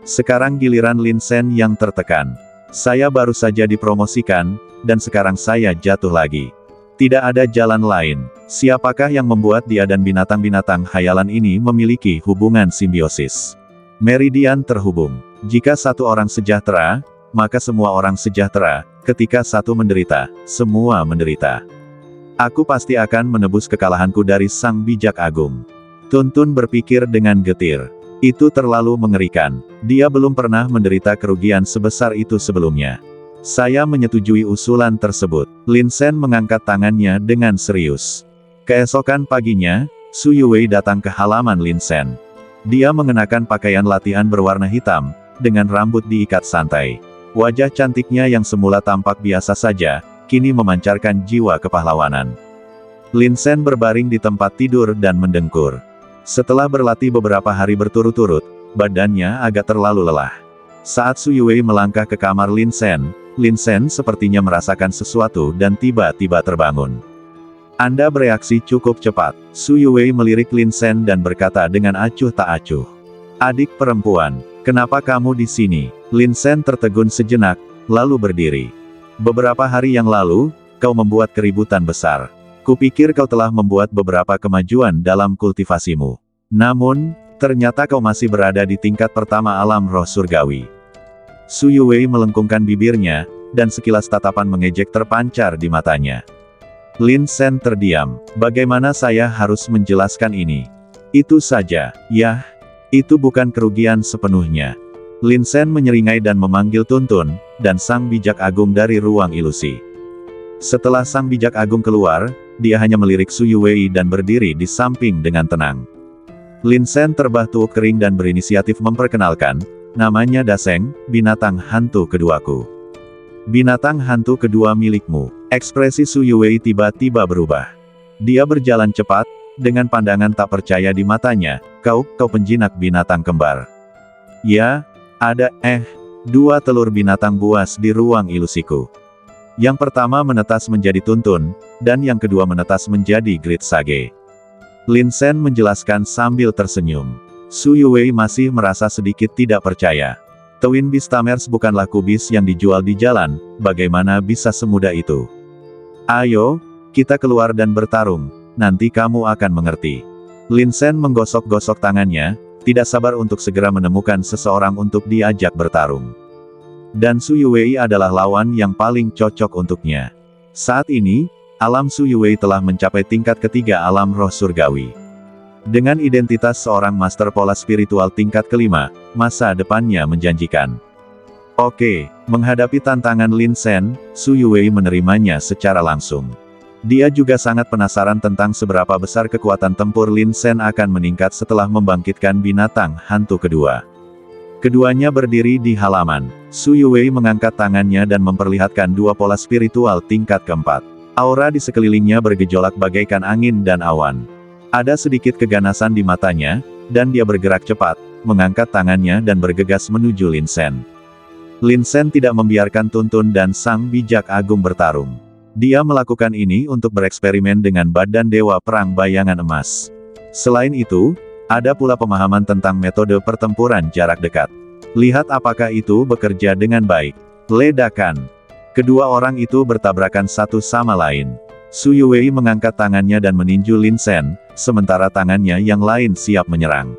Sekarang giliran Lin Sen yang tertekan. Saya baru saja dipromosikan, dan sekarang saya jatuh lagi. Tidak ada jalan lain. Siapakah yang membuat dia dan binatang-binatang khayalan ini memiliki hubungan simbiosis? Meridian terhubung. Jika satu orang sejahtera, maka semua orang sejahtera. Ketika satu menderita, semua menderita. Aku pasti akan menebus kekalahanku dari Sang Bijak Agung. Tuntun berpikir dengan getir. Itu terlalu mengerikan. Dia belum pernah menderita kerugian sebesar itu sebelumnya. Saya menyetujui usulan tersebut. Lin Sen mengangkat tangannya dengan serius. Keesokan paginya, Su Yuwei datang ke halaman Lin Sen. Dia mengenakan pakaian latihan berwarna hitam, dengan rambut diikat santai. Wajah cantiknya yang semula tampak biasa saja, kini memancarkan jiwa kepahlawanan. Lin Sen berbaring di tempat tidur dan mendengkur. Setelah berlatih beberapa hari berturut-turut, badannya agak terlalu lelah. Saat Su Yuwei melangkah ke kamar Lin Sen sepertinya merasakan sesuatu dan tiba-tiba terbangun. Anda bereaksi cukup cepat. Su Yuwei melirik Lin Sen dan berkata dengan acuh tak acuh. Adik perempuan, kenapa kamu di sini? Lin Sen tertegun sejenak, lalu berdiri. Beberapa hari yang lalu, kau membuat keributan besar. Kupikir kau telah membuat beberapa kemajuan dalam kultivasimu. Namun, ternyata kau masih berada di tingkat pertama alam roh surgawi. Su Yuwei melengkungkan bibirnya, dan sekilas tatapan mengejek terpancar di matanya. Lin Sen terdiam. Bagaimana saya harus menjelaskan ini? Itu saja, yah. Itu bukan kerugian sepenuhnya. Lin Sen menyeringai dan memanggil Tuntun, dan Sang Bijak Agung dari ruang ilusi. Setelah Sang Bijak Agung keluar, dia hanya melirik Su Yuwei dan berdiri di samping dengan tenang. Lin Sen terbahtuk kering dan berinisiatif memperkenalkan, namanya Daseng, binatang hantu keduaku. Binatang hantu kedua milikmu. Ekspresi Su Yuwei tiba-tiba berubah. Dia berjalan cepat, dengan pandangan tak percaya di matanya, kau penjinak binatang kembar. Ya, ada, dua telur binatang buas di ruang ilusiku. Yang pertama menetas menjadi Tuntun, dan yang kedua menetas menjadi Grid Sage. Lin Sen menjelaskan sambil tersenyum. Su Yuwei masih merasa sedikit tidak percaya. Twin Beastamers bukanlah kubis yang dijual di jalan, bagaimana bisa semudah itu? Ayo, kita keluar dan bertarung, nanti kamu akan mengerti. Lin Sen menggosok-gosok tangannya, tidak sabar untuk segera menemukan seseorang untuk diajak bertarung. Dan Su Yuwei adalah lawan yang paling cocok untuknya. Saat ini, alam Su Yuwei telah mencapai tingkat ketiga alam roh surgawi. Dengan identitas seorang master pola spiritual tingkat kelima, masa depannya menjanjikan. Oke, menghadapi tantangan Lin Sen, Su Yuwei menerimanya secara langsung. Dia juga sangat penasaran tentang seberapa besar kekuatan tempur Lin Sen akan meningkat setelah membangkitkan binatang hantu kedua. Keduanya berdiri di halaman. Su Yuwei mengangkat tangannya dan memperlihatkan dua pola spiritual tingkat keempat. Aura di sekelilingnya bergejolak bagaikan angin dan awan. Ada sedikit keganasan di matanya, dan dia bergerak cepat, mengangkat tangannya dan bergegas menuju Lin Sen. Lin Sen tidak membiarkan Tuntun dan Sang Bijak Agung bertarung. Dia melakukan ini untuk bereksperimen dengan badan Dewa Perang Bayangan Emas. Selain itu, ada pula pemahaman tentang metode pertempuran jarak dekat. Lihat apakah itu bekerja dengan baik. Ledakan. Kedua orang itu bertabrakan satu sama lain. Su Yuwei mengangkat tangannya dan meninju Lin Sen, sementara tangannya yang lain siap menyerang.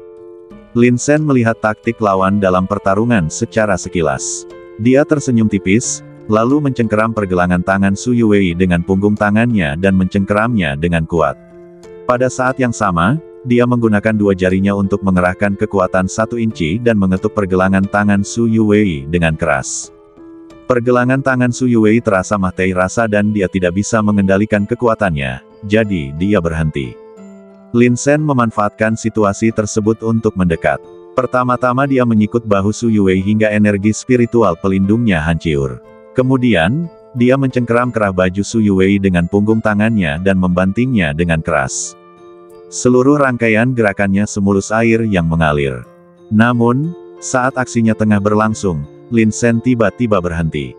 Lin Sen melihat taktik lawan dalam pertarungan secara sekilas. Dia tersenyum tipis, lalu mencengkeram pergelangan tangan Su Yuwei dengan punggung tangannya dan mencengkeramnya dengan kuat. Pada saat yang sama, dia menggunakan dua jarinya untuk mengerahkan kekuatan 1 inci dan mengetuk pergelangan tangan Su Yuwei dengan keras. Pergelangan tangan Su Yuwei terasa mati rasa dan dia tidak bisa mengendalikan kekuatannya, jadi dia berhenti. Lin Sen memanfaatkan situasi tersebut untuk mendekat. Pertama-tama dia menyikut bahu Su Yuwei hingga energi spiritual pelindungnya hancur. Kemudian, dia mencengkeram kerah baju Su Yuwei dengan punggung tangannya dan membantingnya dengan keras. Seluruh rangkaian gerakannya semulus air yang mengalir. Namun, saat aksinya tengah berlangsung, Lin Sen tiba-tiba berhenti.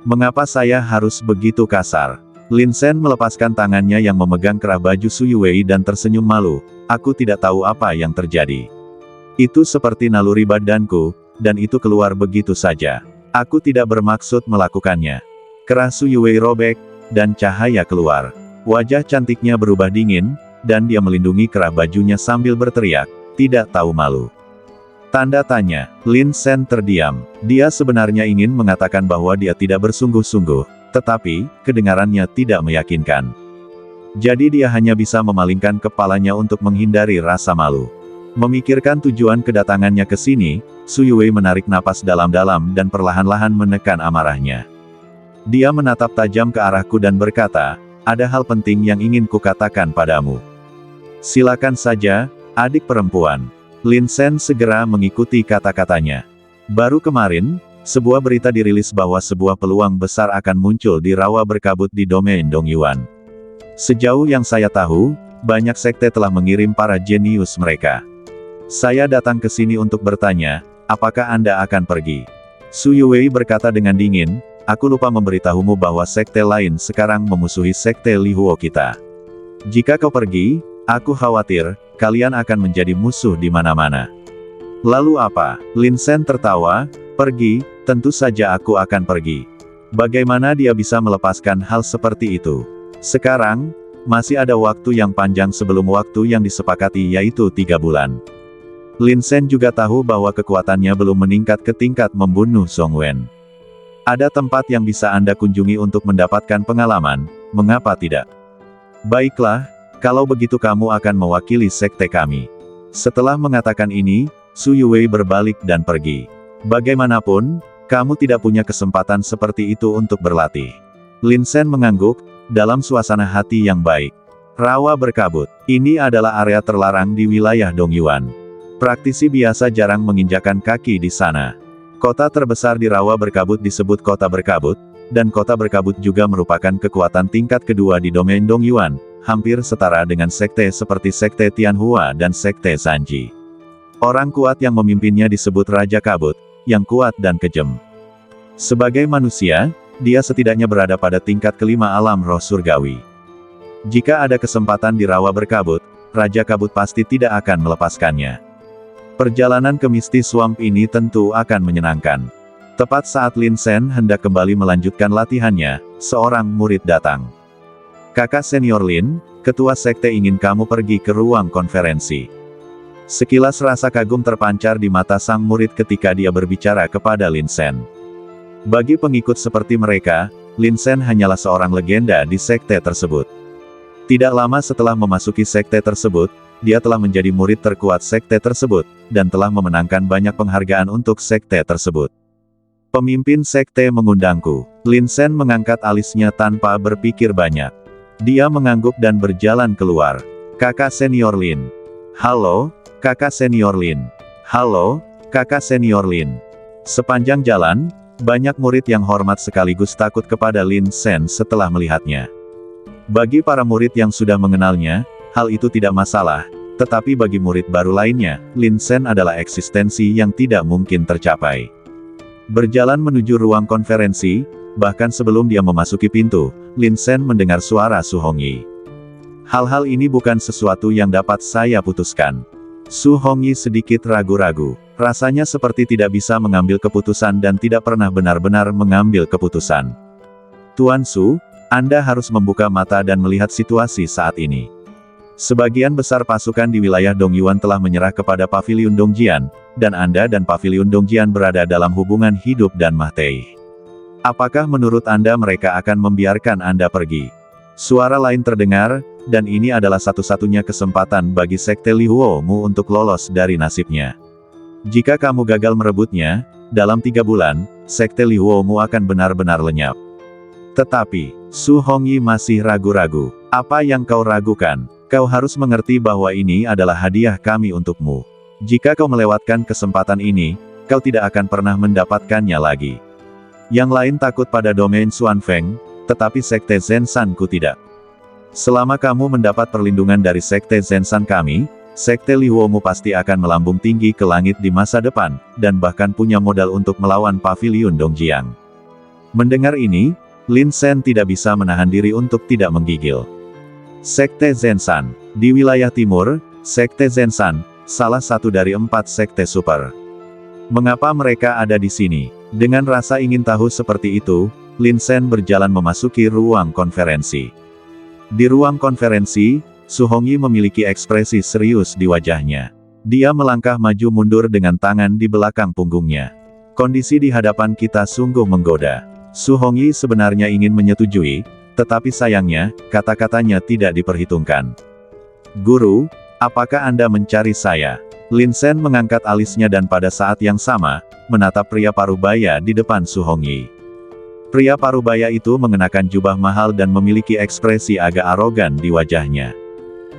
Mengapa saya harus begitu kasar? Lin Sen melepaskan tangannya yang memegang kerah baju Su Yuwei dan tersenyum malu. Aku tidak tahu apa yang terjadi. Itu seperti naluri badanku, dan itu keluar begitu saja. Aku tidak bermaksud melakukannya. Kerah Su Yuwei robek, dan cahaya keluar. Wajah cantiknya berubah dingin, dan dia melindungi kerah bajunya sambil berteriak, tidak tahu malu. Tanda tanya. Lin Sen terdiam. Dia sebenarnya ingin mengatakan bahwa dia tidak bersungguh-sungguh, tetapi, kedengarannya tidak meyakinkan. Jadi dia hanya bisa memalingkan kepalanya untuk menghindari rasa malu. Memikirkan tujuan kedatangannya ke sini, Su Yuwei menarik napas dalam-dalam dan perlahan-lahan menekan amarahnya. Dia menatap tajam ke arahku dan berkata, ada hal penting yang ingin kukatakan padamu. Silakan saja, adik perempuan. Lin Sen segera mengikuti kata-katanya. Baru kemarin, sebuah berita dirilis bahwa sebuah peluang besar akan muncul di rawa berkabut di domain Dongyuan. Sejauh yang saya tahu, banyak sekte telah mengirim para jenius mereka. Saya datang ke sini untuk bertanya, apakah Anda akan pergi? Su Yuwei berkata dengan dingin, aku lupa memberitahumu bahwa sekte lain sekarang memusuhi sekte Lihuo kita. Jika kau pergi, aku khawatir, kalian akan menjadi musuh di mana-mana. Lalu apa? Lin Sen tertawa, pergi, tentu saja aku akan pergi. Bagaimana dia bisa melepaskan hal seperti itu? Sekarang, masih ada waktu yang panjang sebelum waktu yang disepakati yaitu 3 bulan. Lin Sen juga tahu bahwa kekuatannya belum meningkat ke tingkat membunuh Song Wen. Ada tempat yang bisa Anda kunjungi untuk mendapatkan pengalaman, mengapa tidak? Baiklah, kalau begitu kamu akan mewakili sekte kami. Setelah mengatakan ini, Su Yuwei berbalik dan pergi. Bagaimanapun, kamu tidak punya kesempatan seperti itu untuk berlatih. Lin Sen mengangguk, dalam suasana hati yang baik. Rawa berkabut. Ini adalah area terlarang di wilayah Dongyuan. Praktisi biasa jarang menginjakan kaki di sana. Kota terbesar di rawa berkabut disebut kota berkabut, dan kota berkabut juga merupakan kekuatan tingkat kedua di domain Dongyuan, hampir setara dengan sekte seperti sekte Tianhua dan sekte Sanji. Orang kuat yang memimpinnya disebut Raja Kabut, yang kuat dan kejam. Sebagai manusia, dia setidaknya berada pada tingkat kelima alam roh surgawi. Jika ada kesempatan di rawa berkabut, Raja Kabut pasti tidak akan melepaskannya. Perjalanan ke Misty Swamp ini tentu akan menyenangkan. Tepat saat Lin Sen hendak kembali melanjutkan latihannya, seorang murid datang. Kakak senior Lin, ketua sekte ingin kamu pergi ke ruang konferensi. Sekilas rasa kagum terpancar di mata sang murid ketika dia berbicara kepada Lin Sen. Bagi pengikut seperti mereka, Lin Sen hanyalah seorang legenda di sekte tersebut. Tidak lama setelah memasuki sekte tersebut, dia telah menjadi murid terkuat sekte tersebut, dan telah memenangkan banyak penghargaan untuk sekte tersebut. Pemimpin sekte mengundangku. Lin Sen mengangkat alisnya tanpa berpikir banyak. Dia mengangguk dan berjalan keluar. Kakak senior Lin. Halo, kakak senior Lin. Halo, kakak senior Lin. Sepanjang jalan, banyak murid yang hormat sekaligus takut kepada Lin Sen setelah melihatnya. Bagi para murid yang sudah mengenalnya, hal itu tidak masalah, tetapi bagi murid baru lainnya, Lin Sen adalah eksistensi yang tidak mungkin tercapai. Berjalan menuju ruang konferensi, bahkan sebelum dia memasuki pintu, Lin Sen mendengar suara Su Hongyi. Hal-hal ini bukan sesuatu yang dapat saya putuskan. Su Hongyi sedikit ragu-ragu. Rasanya seperti tidak bisa mengambil keputusan dan tidak pernah benar-benar mengambil keputusan. Tuan Su, Anda harus membuka mata dan melihat situasi saat ini. Sebagian besar pasukan di wilayah Dongyuan telah menyerah kepada Paviliun Dongjian, dan Anda dan Paviliun Dongjian berada dalam hubungan hidup dan mati. Apakah menurut Anda mereka akan membiarkan Anda pergi? Suara lain terdengar, dan ini adalah satu-satunya kesempatan bagi sekte Lihuo Mu untuk lolos dari nasibnya. Jika kamu gagal merebutnya, dalam 3 bulan, sekte Lihuo Mu akan benar-benar lenyap. Tetapi, Su Hongyi masih ragu-ragu. Apa yang kau ragukan? Kau harus mengerti bahwa ini adalah hadiah kami untukmu. Jika kau melewatkan kesempatan ini, kau tidak akan pernah mendapatkannya lagi. Yang lain takut pada domain Xuanfeng, tetapi sekte Zenshan ku tidak. Selama kamu mendapat perlindungan dari sekte Zenshan kami, sekte Lihuo Mu pasti akan melambung tinggi ke langit di masa depan, dan bahkan punya modal untuk melawan Paviliun Dongjiang. Mendengar ini, Lin Sen tidak bisa menahan diri untuk tidak menggigil. Sekte Zenshan. Di wilayah timur, sekte Zenshan, salah satu dari 4 sekte super. Mengapa mereka ada di sini? Dengan rasa ingin tahu seperti itu, Lin Sen berjalan memasuki ruang konferensi. Di ruang konferensi, Su Hongyi memiliki ekspresi serius di wajahnya. Dia melangkah maju mundur dengan tangan di belakang punggungnya. Kondisi di hadapan kita sungguh menggoda. Su Hongyi sebenarnya ingin menyetujui, Tetapi sayangnya, kata-katanya tidak diperhitungkan. Guru, apakah Anda mencari saya? Lin Sen mengangkat alisnya dan pada saat yang sama, menatap pria parubaya di depan Su Hongyi. Pria parubaya itu mengenakan jubah mahal dan memiliki ekspresi agak arogan di wajahnya.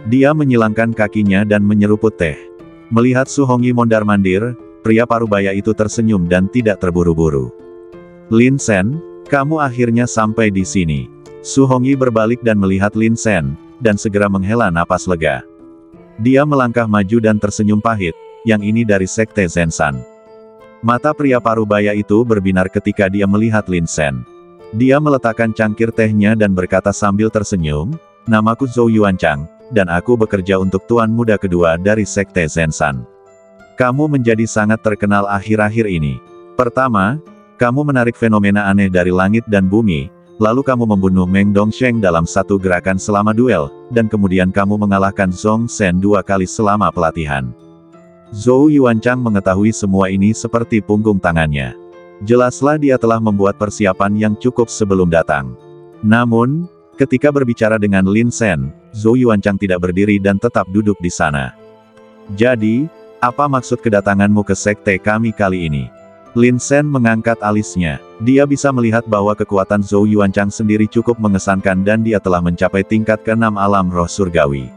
Dia menyilangkan kakinya dan menyeruput teh. Melihat Su Hongyi mondar-mandir, pria parubaya itu tersenyum dan tidak terburu-buru. Lin Sen, kamu akhirnya sampai di sini. Su Hongyi berbalik dan melihat Lin Sen, dan segera menghela napas lega. Dia melangkah maju dan tersenyum pahit, yang ini dari Sekte Zenshan. Mata pria parubaya itu berbinar ketika dia melihat Lin Sen. Dia meletakkan cangkir tehnya dan berkata sambil tersenyum, namaku Zhou Yuanchang, dan aku bekerja untuk tuan muda kedua dari Sekte Zenshan. Kamu menjadi sangat terkenal akhir-akhir ini. Pertama, kamu menarik fenomena aneh dari langit dan bumi, lalu kamu membunuh Meng Dongsheng dalam satu gerakan selama duel, dan kemudian kamu mengalahkan Zhong Shen 2 kali selama pelatihan. Zhou Yuanchang mengetahui semua ini seperti punggung tangannya. Jelaslah dia telah membuat persiapan yang cukup sebelum datang. Namun, ketika berbicara dengan Lin Sen, Zhou Yuanchang tidak berdiri dan tetap duduk di sana. Jadi, apa maksud kedatanganmu ke sekte kami kali ini? Lin Sen mengangkat alisnya. Dia bisa melihat bahwa kekuatan Zhou Yuanchang sendiri cukup mengesankan dan dia telah mencapai tingkat ke-6 alam roh surgawi.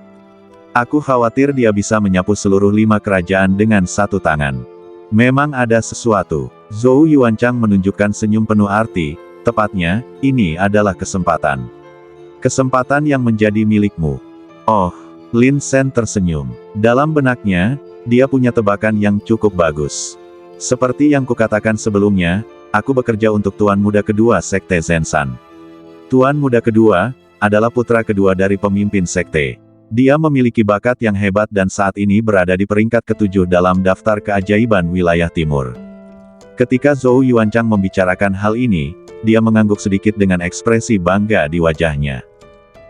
Aku khawatir dia bisa menyapu seluruh 5 kerajaan dengan satu tangan. Memang ada sesuatu. Zhou Yuanchang menunjukkan senyum penuh arti, tepatnya, ini adalah kesempatan. Kesempatan yang menjadi milikmu. Oh, Lin Sen tersenyum. Dalam benaknya, dia punya tebakan yang cukup bagus. Seperti yang kukatakan sebelumnya, aku bekerja untuk Tuan Muda kedua Sekte Zenshan. Tuan Muda kedua, adalah putra kedua dari pemimpin sekte. Dia memiliki bakat yang hebat dan saat ini berada di peringkat ke-7 dalam daftar keajaiban wilayah timur. Ketika Zhou Yuanchang membicarakan hal ini, dia mengangguk sedikit dengan ekspresi bangga di wajahnya.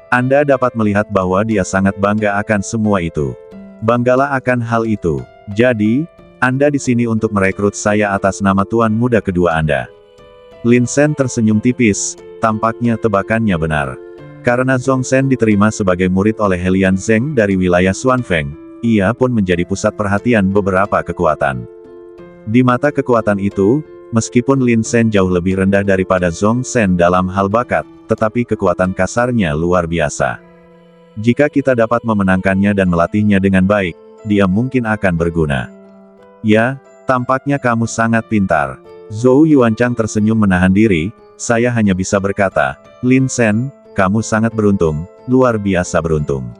Anda dapat melihat bahwa dia sangat bangga akan semua itu. Banggalah akan hal itu. Jadi, Anda di sini untuk merekrut saya atas nama Tuan Muda kedua Anda. Lin Sen tersenyum tipis, tampaknya tebakannya benar. Karena Zhong Shen diterima sebagai murid oleh Helian Zheng dari wilayah Xuanfeng, ia pun menjadi pusat perhatian beberapa kekuatan. Di mata kekuatan itu, meskipun Lin Sen jauh lebih rendah daripada Zhong Shen dalam hal bakat, tetapi kekuatan kasarnya luar biasa. Jika kita dapat memenangkannya dan melatihnya dengan baik, dia mungkin akan berguna. Ya, tampaknya kamu sangat pintar. Zhou Yuanchang tersenyum menahan diri, saya hanya bisa berkata, Lin Sen, kamu sangat beruntung, luar biasa beruntung.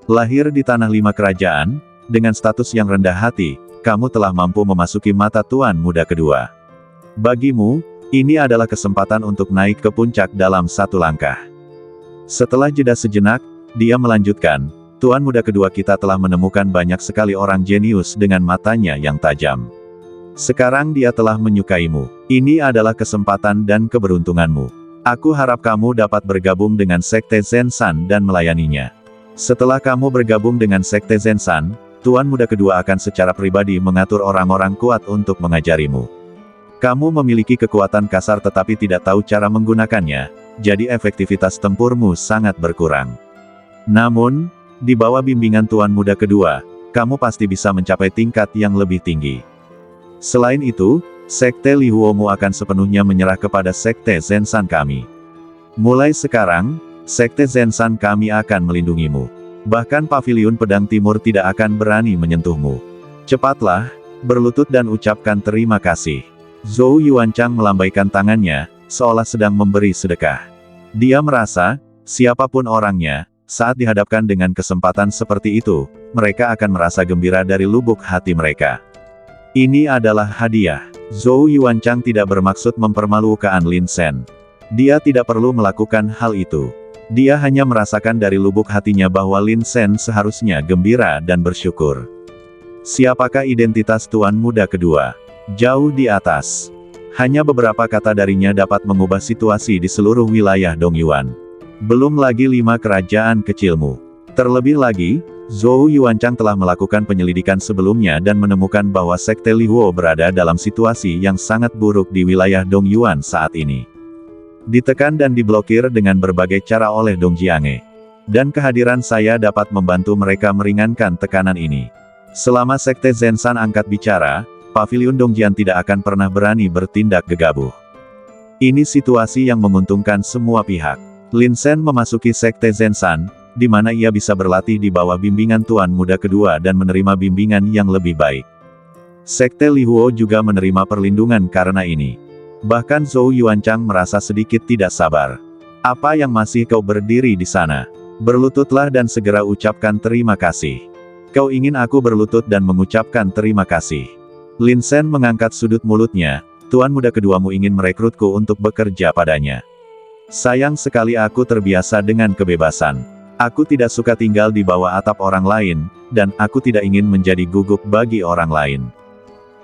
Lahir di tanah 5 kerajaan, dengan status yang rendah hati, kamu telah mampu memasuki mata Tuan Muda kedua. Bagimu, ini adalah kesempatan untuk naik ke puncak dalam satu langkah. Setelah jeda sejenak, dia melanjutkan, Tuan Muda kedua kita telah menemukan banyak sekali orang jenius dengan matanya yang tajam. Sekarang dia telah menyukaimu. Ini adalah kesempatan dan keberuntunganmu. Aku harap kamu dapat bergabung dengan Sekte Zenshan dan melayaninya. Setelah kamu bergabung dengan Sekte Zenshan, Tuan Muda kedua akan secara pribadi mengatur orang-orang kuat untuk mengajarimu. Kamu memiliki kekuatan kasar tetapi tidak tahu cara menggunakannya, jadi efektivitas tempurmu sangat berkurang. Namun, di bawah bimbingan Tuan Muda kedua, kamu pasti bisa mencapai tingkat yang lebih tinggi. Selain itu, Sekte Li Huomu akan sepenuhnya menyerah kepada Sekte Zenshan kami. Mulai sekarang, Sekte Zenshan kami akan melindungimu. Bahkan Paviliun Pedang Timur tidak akan berani menyentuhmu. Cepatlah, berlutut dan ucapkan terima kasih. Zhou Yuanchang melambaikan tangannya, seolah sedang memberi sedekah. Dia merasa, siapapun orangnya, saat dihadapkan dengan kesempatan seperti itu, mereka akan merasa gembira dari lubuk hati mereka. Ini adalah hadiah. Zhou Yuanchang tidak bermaksud mempermalukan Lin Sen. Dia tidak perlu melakukan hal itu. Dia hanya merasakan dari lubuk hatinya bahwa Lin Sen seharusnya gembira dan bersyukur. Siapakah identitas Tuan Muda kedua? Jauh di atas. Hanya beberapa kata darinya dapat mengubah situasi di seluruh wilayah Dongyuan. Belum lagi 5 kerajaan kecilmu. Terlebih lagi, Zhou Yuanchang telah melakukan penyelidikan sebelumnya dan menemukan bahwa Sekte Li Huo berada dalam situasi yang sangat buruk di wilayah Dongyuan saat ini. Ditekan dan diblokir dengan berbagai cara oleh Dong Jiange. Dan kehadiran saya dapat membantu mereka meringankan tekanan ini. Selama Sekte Zenshan angkat bicara, Paviliun Dongjian tidak akan pernah berani bertindak gegabah. Ini situasi yang menguntungkan semua pihak. Lin Sen memasuki Sekte Zenshan, di mana ia bisa berlatih di bawah bimbingan Tuan Muda Kedua dan menerima bimbingan yang lebih baik. Sekte Li Huo juga menerima perlindungan karena ini. Bahkan Zhou Yuanchang merasa sedikit tidak sabar. Apa yang masih kau berdiri di sana? Berlututlah dan segera ucapkan terima kasih. Kau ingin aku berlutut dan mengucapkan terima kasih. Lin Sen mengangkat sudut mulutnya, Tuan Muda Keduamu ingin merekrutku untuk bekerja padanya. Sayang sekali aku terbiasa dengan kebebasan. Aku tidak suka tinggal di bawah atap orang lain, dan aku tidak ingin menjadi gugup bagi orang lain.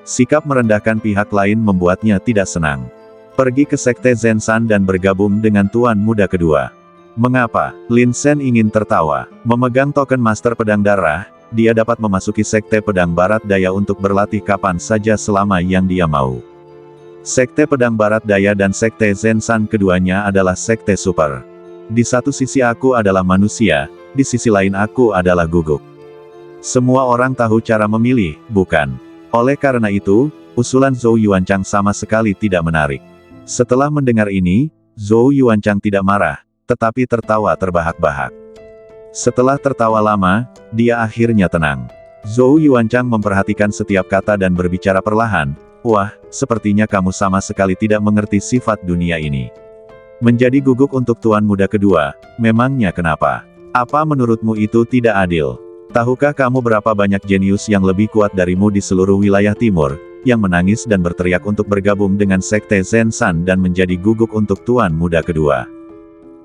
Sikap merendahkan pihak lain membuatnya tidak senang. Pergi ke Sekte Zenshan dan bergabung dengan Tuan Muda Kedua. Mengapa? Lin Sen ingin tertawa. Memegang token Master Pedang Darah, dia dapat memasuki Sekte Pedang Barat Daya untuk berlatih kapan saja selama yang dia mau. Sekte Pedang Barat Daya dan Sekte Zenshan keduanya adalah Sekte Super. Di satu sisi aku adalah manusia, di sisi lain aku adalah gugup. Semua orang tahu cara memilih, bukan? Oleh karena itu, usulan Zhou Yuanchang sama sekali tidak menarik. Setelah mendengar ini, Zhou Yuanchang tidak marah, tetapi tertawa terbahak-bahak. Setelah tertawa lama, dia akhirnya tenang. Zhou Yuanchang memperhatikan setiap kata dan berbicara perlahan, "Wah, sepertinya kamu sama sekali tidak mengerti sifat dunia ini. Menjadi guguk untuk Tuan Muda Kedua, memangnya kenapa? Apa menurutmu itu tidak adil? Tahukah kamu berapa banyak jenius yang lebih kuat darimu di seluruh wilayah timur, yang menangis dan berteriak untuk bergabung dengan Sekte Zenshan dan menjadi guguk untuk Tuan Muda Kedua?"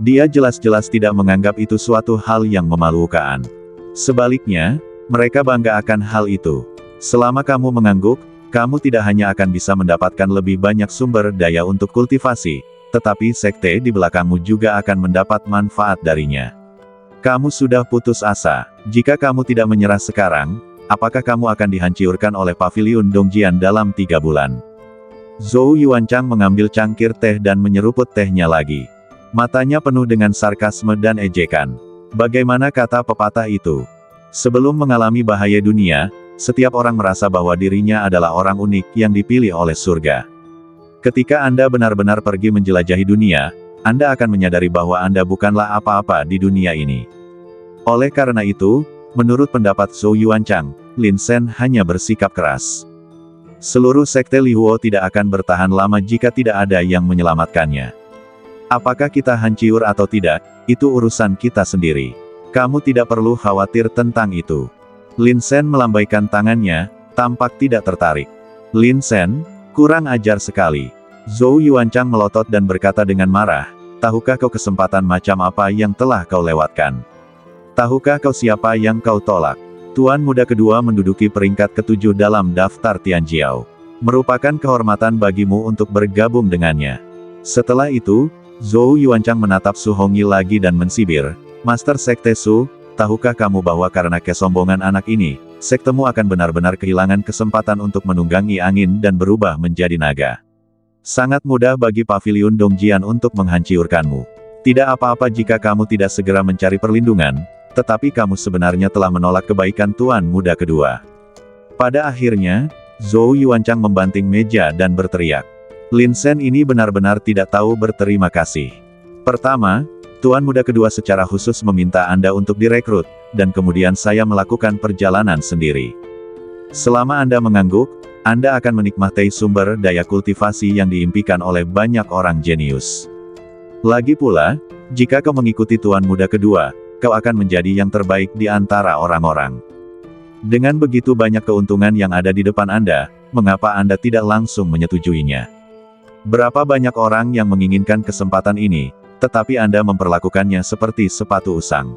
Dia jelas-jelas tidak menganggap itu suatu hal yang memalukan. Sebaliknya, mereka bangga akan hal itu. Selama kamu mengangguk, kamu tidak hanya akan bisa mendapatkan lebih banyak sumber daya untuk kultivasi, tetapi sekte di belakangmu juga akan mendapat manfaat darinya. Kamu sudah putus asa. Jika kamu tidak menyerah sekarang, apakah kamu akan dihancurkan oleh Paviliun Dongjian dalam 3 bulan? Zhou Yuanchang mengambil cangkir teh dan menyeruput tehnya lagi. Matanya penuh dengan sarkasme dan ejekan. Bagaimana kata pepatah itu? Sebelum mengalami bahaya dunia, setiap orang merasa bahwa dirinya adalah orang unik yang dipilih oleh surga. Ketika Anda benar-benar pergi menjelajahi dunia, Anda akan menyadari bahwa Anda bukanlah apa-apa di dunia ini. Oleh karena itu, menurut pendapat Zhou Yuanchang, Lin Sen hanya bersikap keras. Seluruh sekte Li Huo tidak akan bertahan lama jika tidak ada yang menyelamatkannya. Apakah kita hancur atau tidak, itu urusan kita sendiri. Kamu tidak perlu khawatir tentang itu. Lin Sen melambaikan tangannya, tampak tidak tertarik. Lin Sen, kurang ajar sekali. Zhou Yuanchang melotot dan berkata dengan marah, tahukah kau kesempatan macam apa yang telah kau lewatkan? Tahukah kau siapa yang kau tolak? Tuan Muda Kedua menduduki peringkat ke-7 dalam daftar Tianjiao. Merupakan kehormatan bagimu untuk bergabung dengannya. Setelah itu, Zhou Yuanchang menatap Su Hongyi lagi dan mensibir, Master Sekte Su, tahukah kamu bahwa karena kesombongan anak ini, sektemu akan benar-benar kehilangan kesempatan untuk menunggangi angin dan berubah menjadi naga. Sangat mudah bagi Paviliun Dongjian untuk menghancurkanmu. Tidak apa-apa jika kamu tidak segera mencari perlindungan, tetapi kamu sebenarnya telah menolak kebaikan Tuan Muda Kedua. Pada akhirnya, Zhou Yuanchang membanting meja dan berteriak. Lin Sen ini benar-benar tidak tahu berterima kasih. Pertama, Tuan Muda Kedua secara khusus meminta Anda untuk direkrut, dan kemudian saya melakukan perjalanan sendiri. Selama Anda mengangguk, Anda akan menikmati sumber daya kultivasi yang diimpikan oleh banyak orang jenius. Lagi pula, jika kau mengikuti Tuan Muda Kedua, kau akan menjadi yang terbaik di antara orang-orang. Dengan begitu banyak keuntungan yang ada di depan Anda, mengapa Anda tidak langsung menyetujuinya? Berapa banyak orang yang menginginkan kesempatan ini, tetapi Anda memperlakukannya seperti sepatu usang.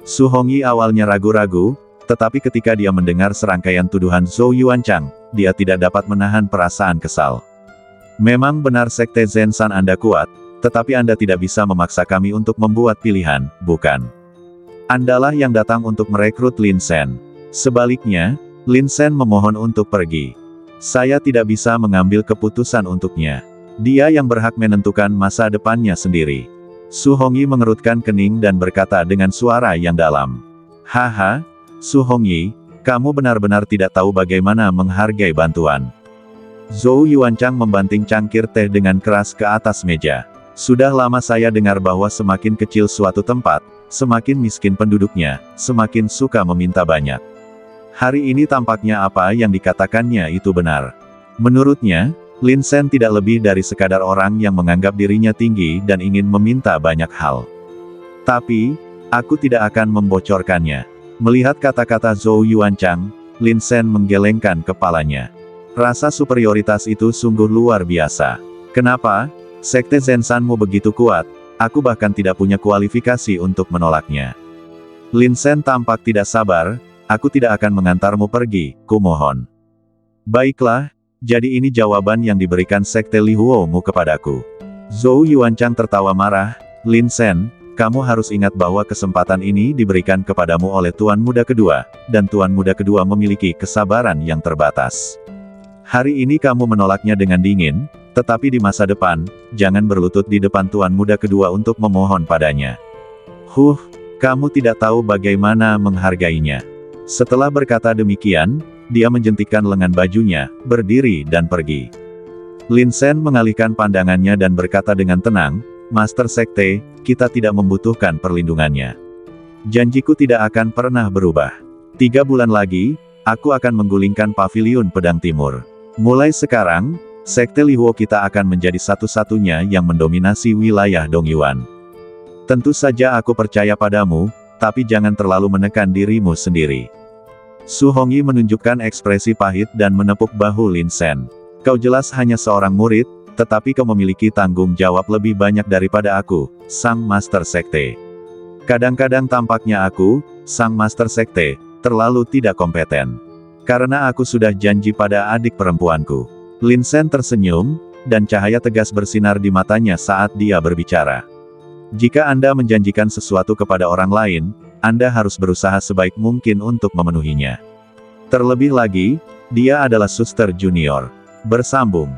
Su Hongyi awalnya ragu-ragu, tetapi ketika dia mendengar serangkaian tuduhan Zhou Yuanchang, dia tidak dapat menahan perasaan kesal. Memang benar Sekte Zenshan Anda kuat, tetapi Anda tidak bisa memaksa kami untuk membuat pilihan, bukan? Andalah yang datang untuk merekrut Lin Sen. Sebaliknya, Lin Sen memohon untuk pergi. Saya tidak bisa mengambil keputusan untuknya. Dia yang berhak menentukan masa depannya sendiri. Su Hongyi mengerutkan kening dan berkata dengan suara yang dalam. Haha, Su Hongyi, kamu benar-benar tidak tahu bagaimana menghargai bantuan. Zhou Yuanchang membanting cangkir teh dengan keras ke atas meja. Sudah lama saya dengar bahwa semakin kecil suatu tempat, semakin miskin penduduknya, semakin suka meminta banyak. Hari ini tampaknya apa yang dikatakannya itu benar. Menurutnya, Lin Shen tidak lebih dari sekadar orang yang menganggap dirinya tinggi dan ingin meminta banyak hal. Tapi, aku tidak akan membocorkannya. Melihat kata-kata Zhou Yuanchang, Lin Shen menggelengkan kepalanya. Rasa superioritas itu sungguh luar biasa. Kenapa? Sekte Zenshanmu begitu kuat, aku bahkan tidak punya kualifikasi untuk menolaknya. Lin Shen tampak tidak sabar. Aku tidak akan mengantarmu pergi, kumohon. Baiklah, jadi ini jawaban yang diberikan Sekte Li Huomu kepadaku. Zhou Yuanchang tertawa marah. Lin Shen, kamu harus ingat bahwa kesempatan ini diberikan kepadamu oleh Tuan Muda Kedua, dan Tuan Muda Kedua memiliki kesabaran yang terbatas. Hari ini kamu menolaknya dengan dingin, tetapi di masa depan, jangan berlutut di depan Tuan Muda Kedua untuk memohon padanya. Kamu tidak tahu bagaimana menghargainya. Setelah berkata demikian, dia menjentikkan lengan bajunya, berdiri dan pergi. Lin Shen mengalihkan pandangannya dan berkata dengan tenang, Master Sekte, kita tidak membutuhkan perlindungannya. Janjiku tidak akan pernah berubah. 3 bulan lagi, aku akan menggulingkan paviliun pedang timur. Mulai sekarang, Sekte Li Huo kita akan menjadi satu-satunya yang mendominasi wilayah Dongyuan. Tentu saja aku percaya padamu, tapi jangan terlalu menekan dirimu sendiri. Su Hongyi menunjukkan ekspresi pahit dan menepuk bahu Lin Shen. Kau jelas hanya seorang murid, tetapi kau memiliki tanggung jawab lebih banyak daripada aku, Sang Master Sekte. Kadang-kadang tampaknya aku, Sang Master Sekte, terlalu tidak kompeten. Karena aku sudah janji pada adik perempuanku. Lin Shen tersenyum, dan cahaya tegas bersinar di matanya saat dia berbicara. Jika Anda menjanjikan sesuatu kepada orang lain, Anda harus berusaha sebaik mungkin untuk memenuhinya. Terlebih lagi, dia adalah suster junior. Bersambung.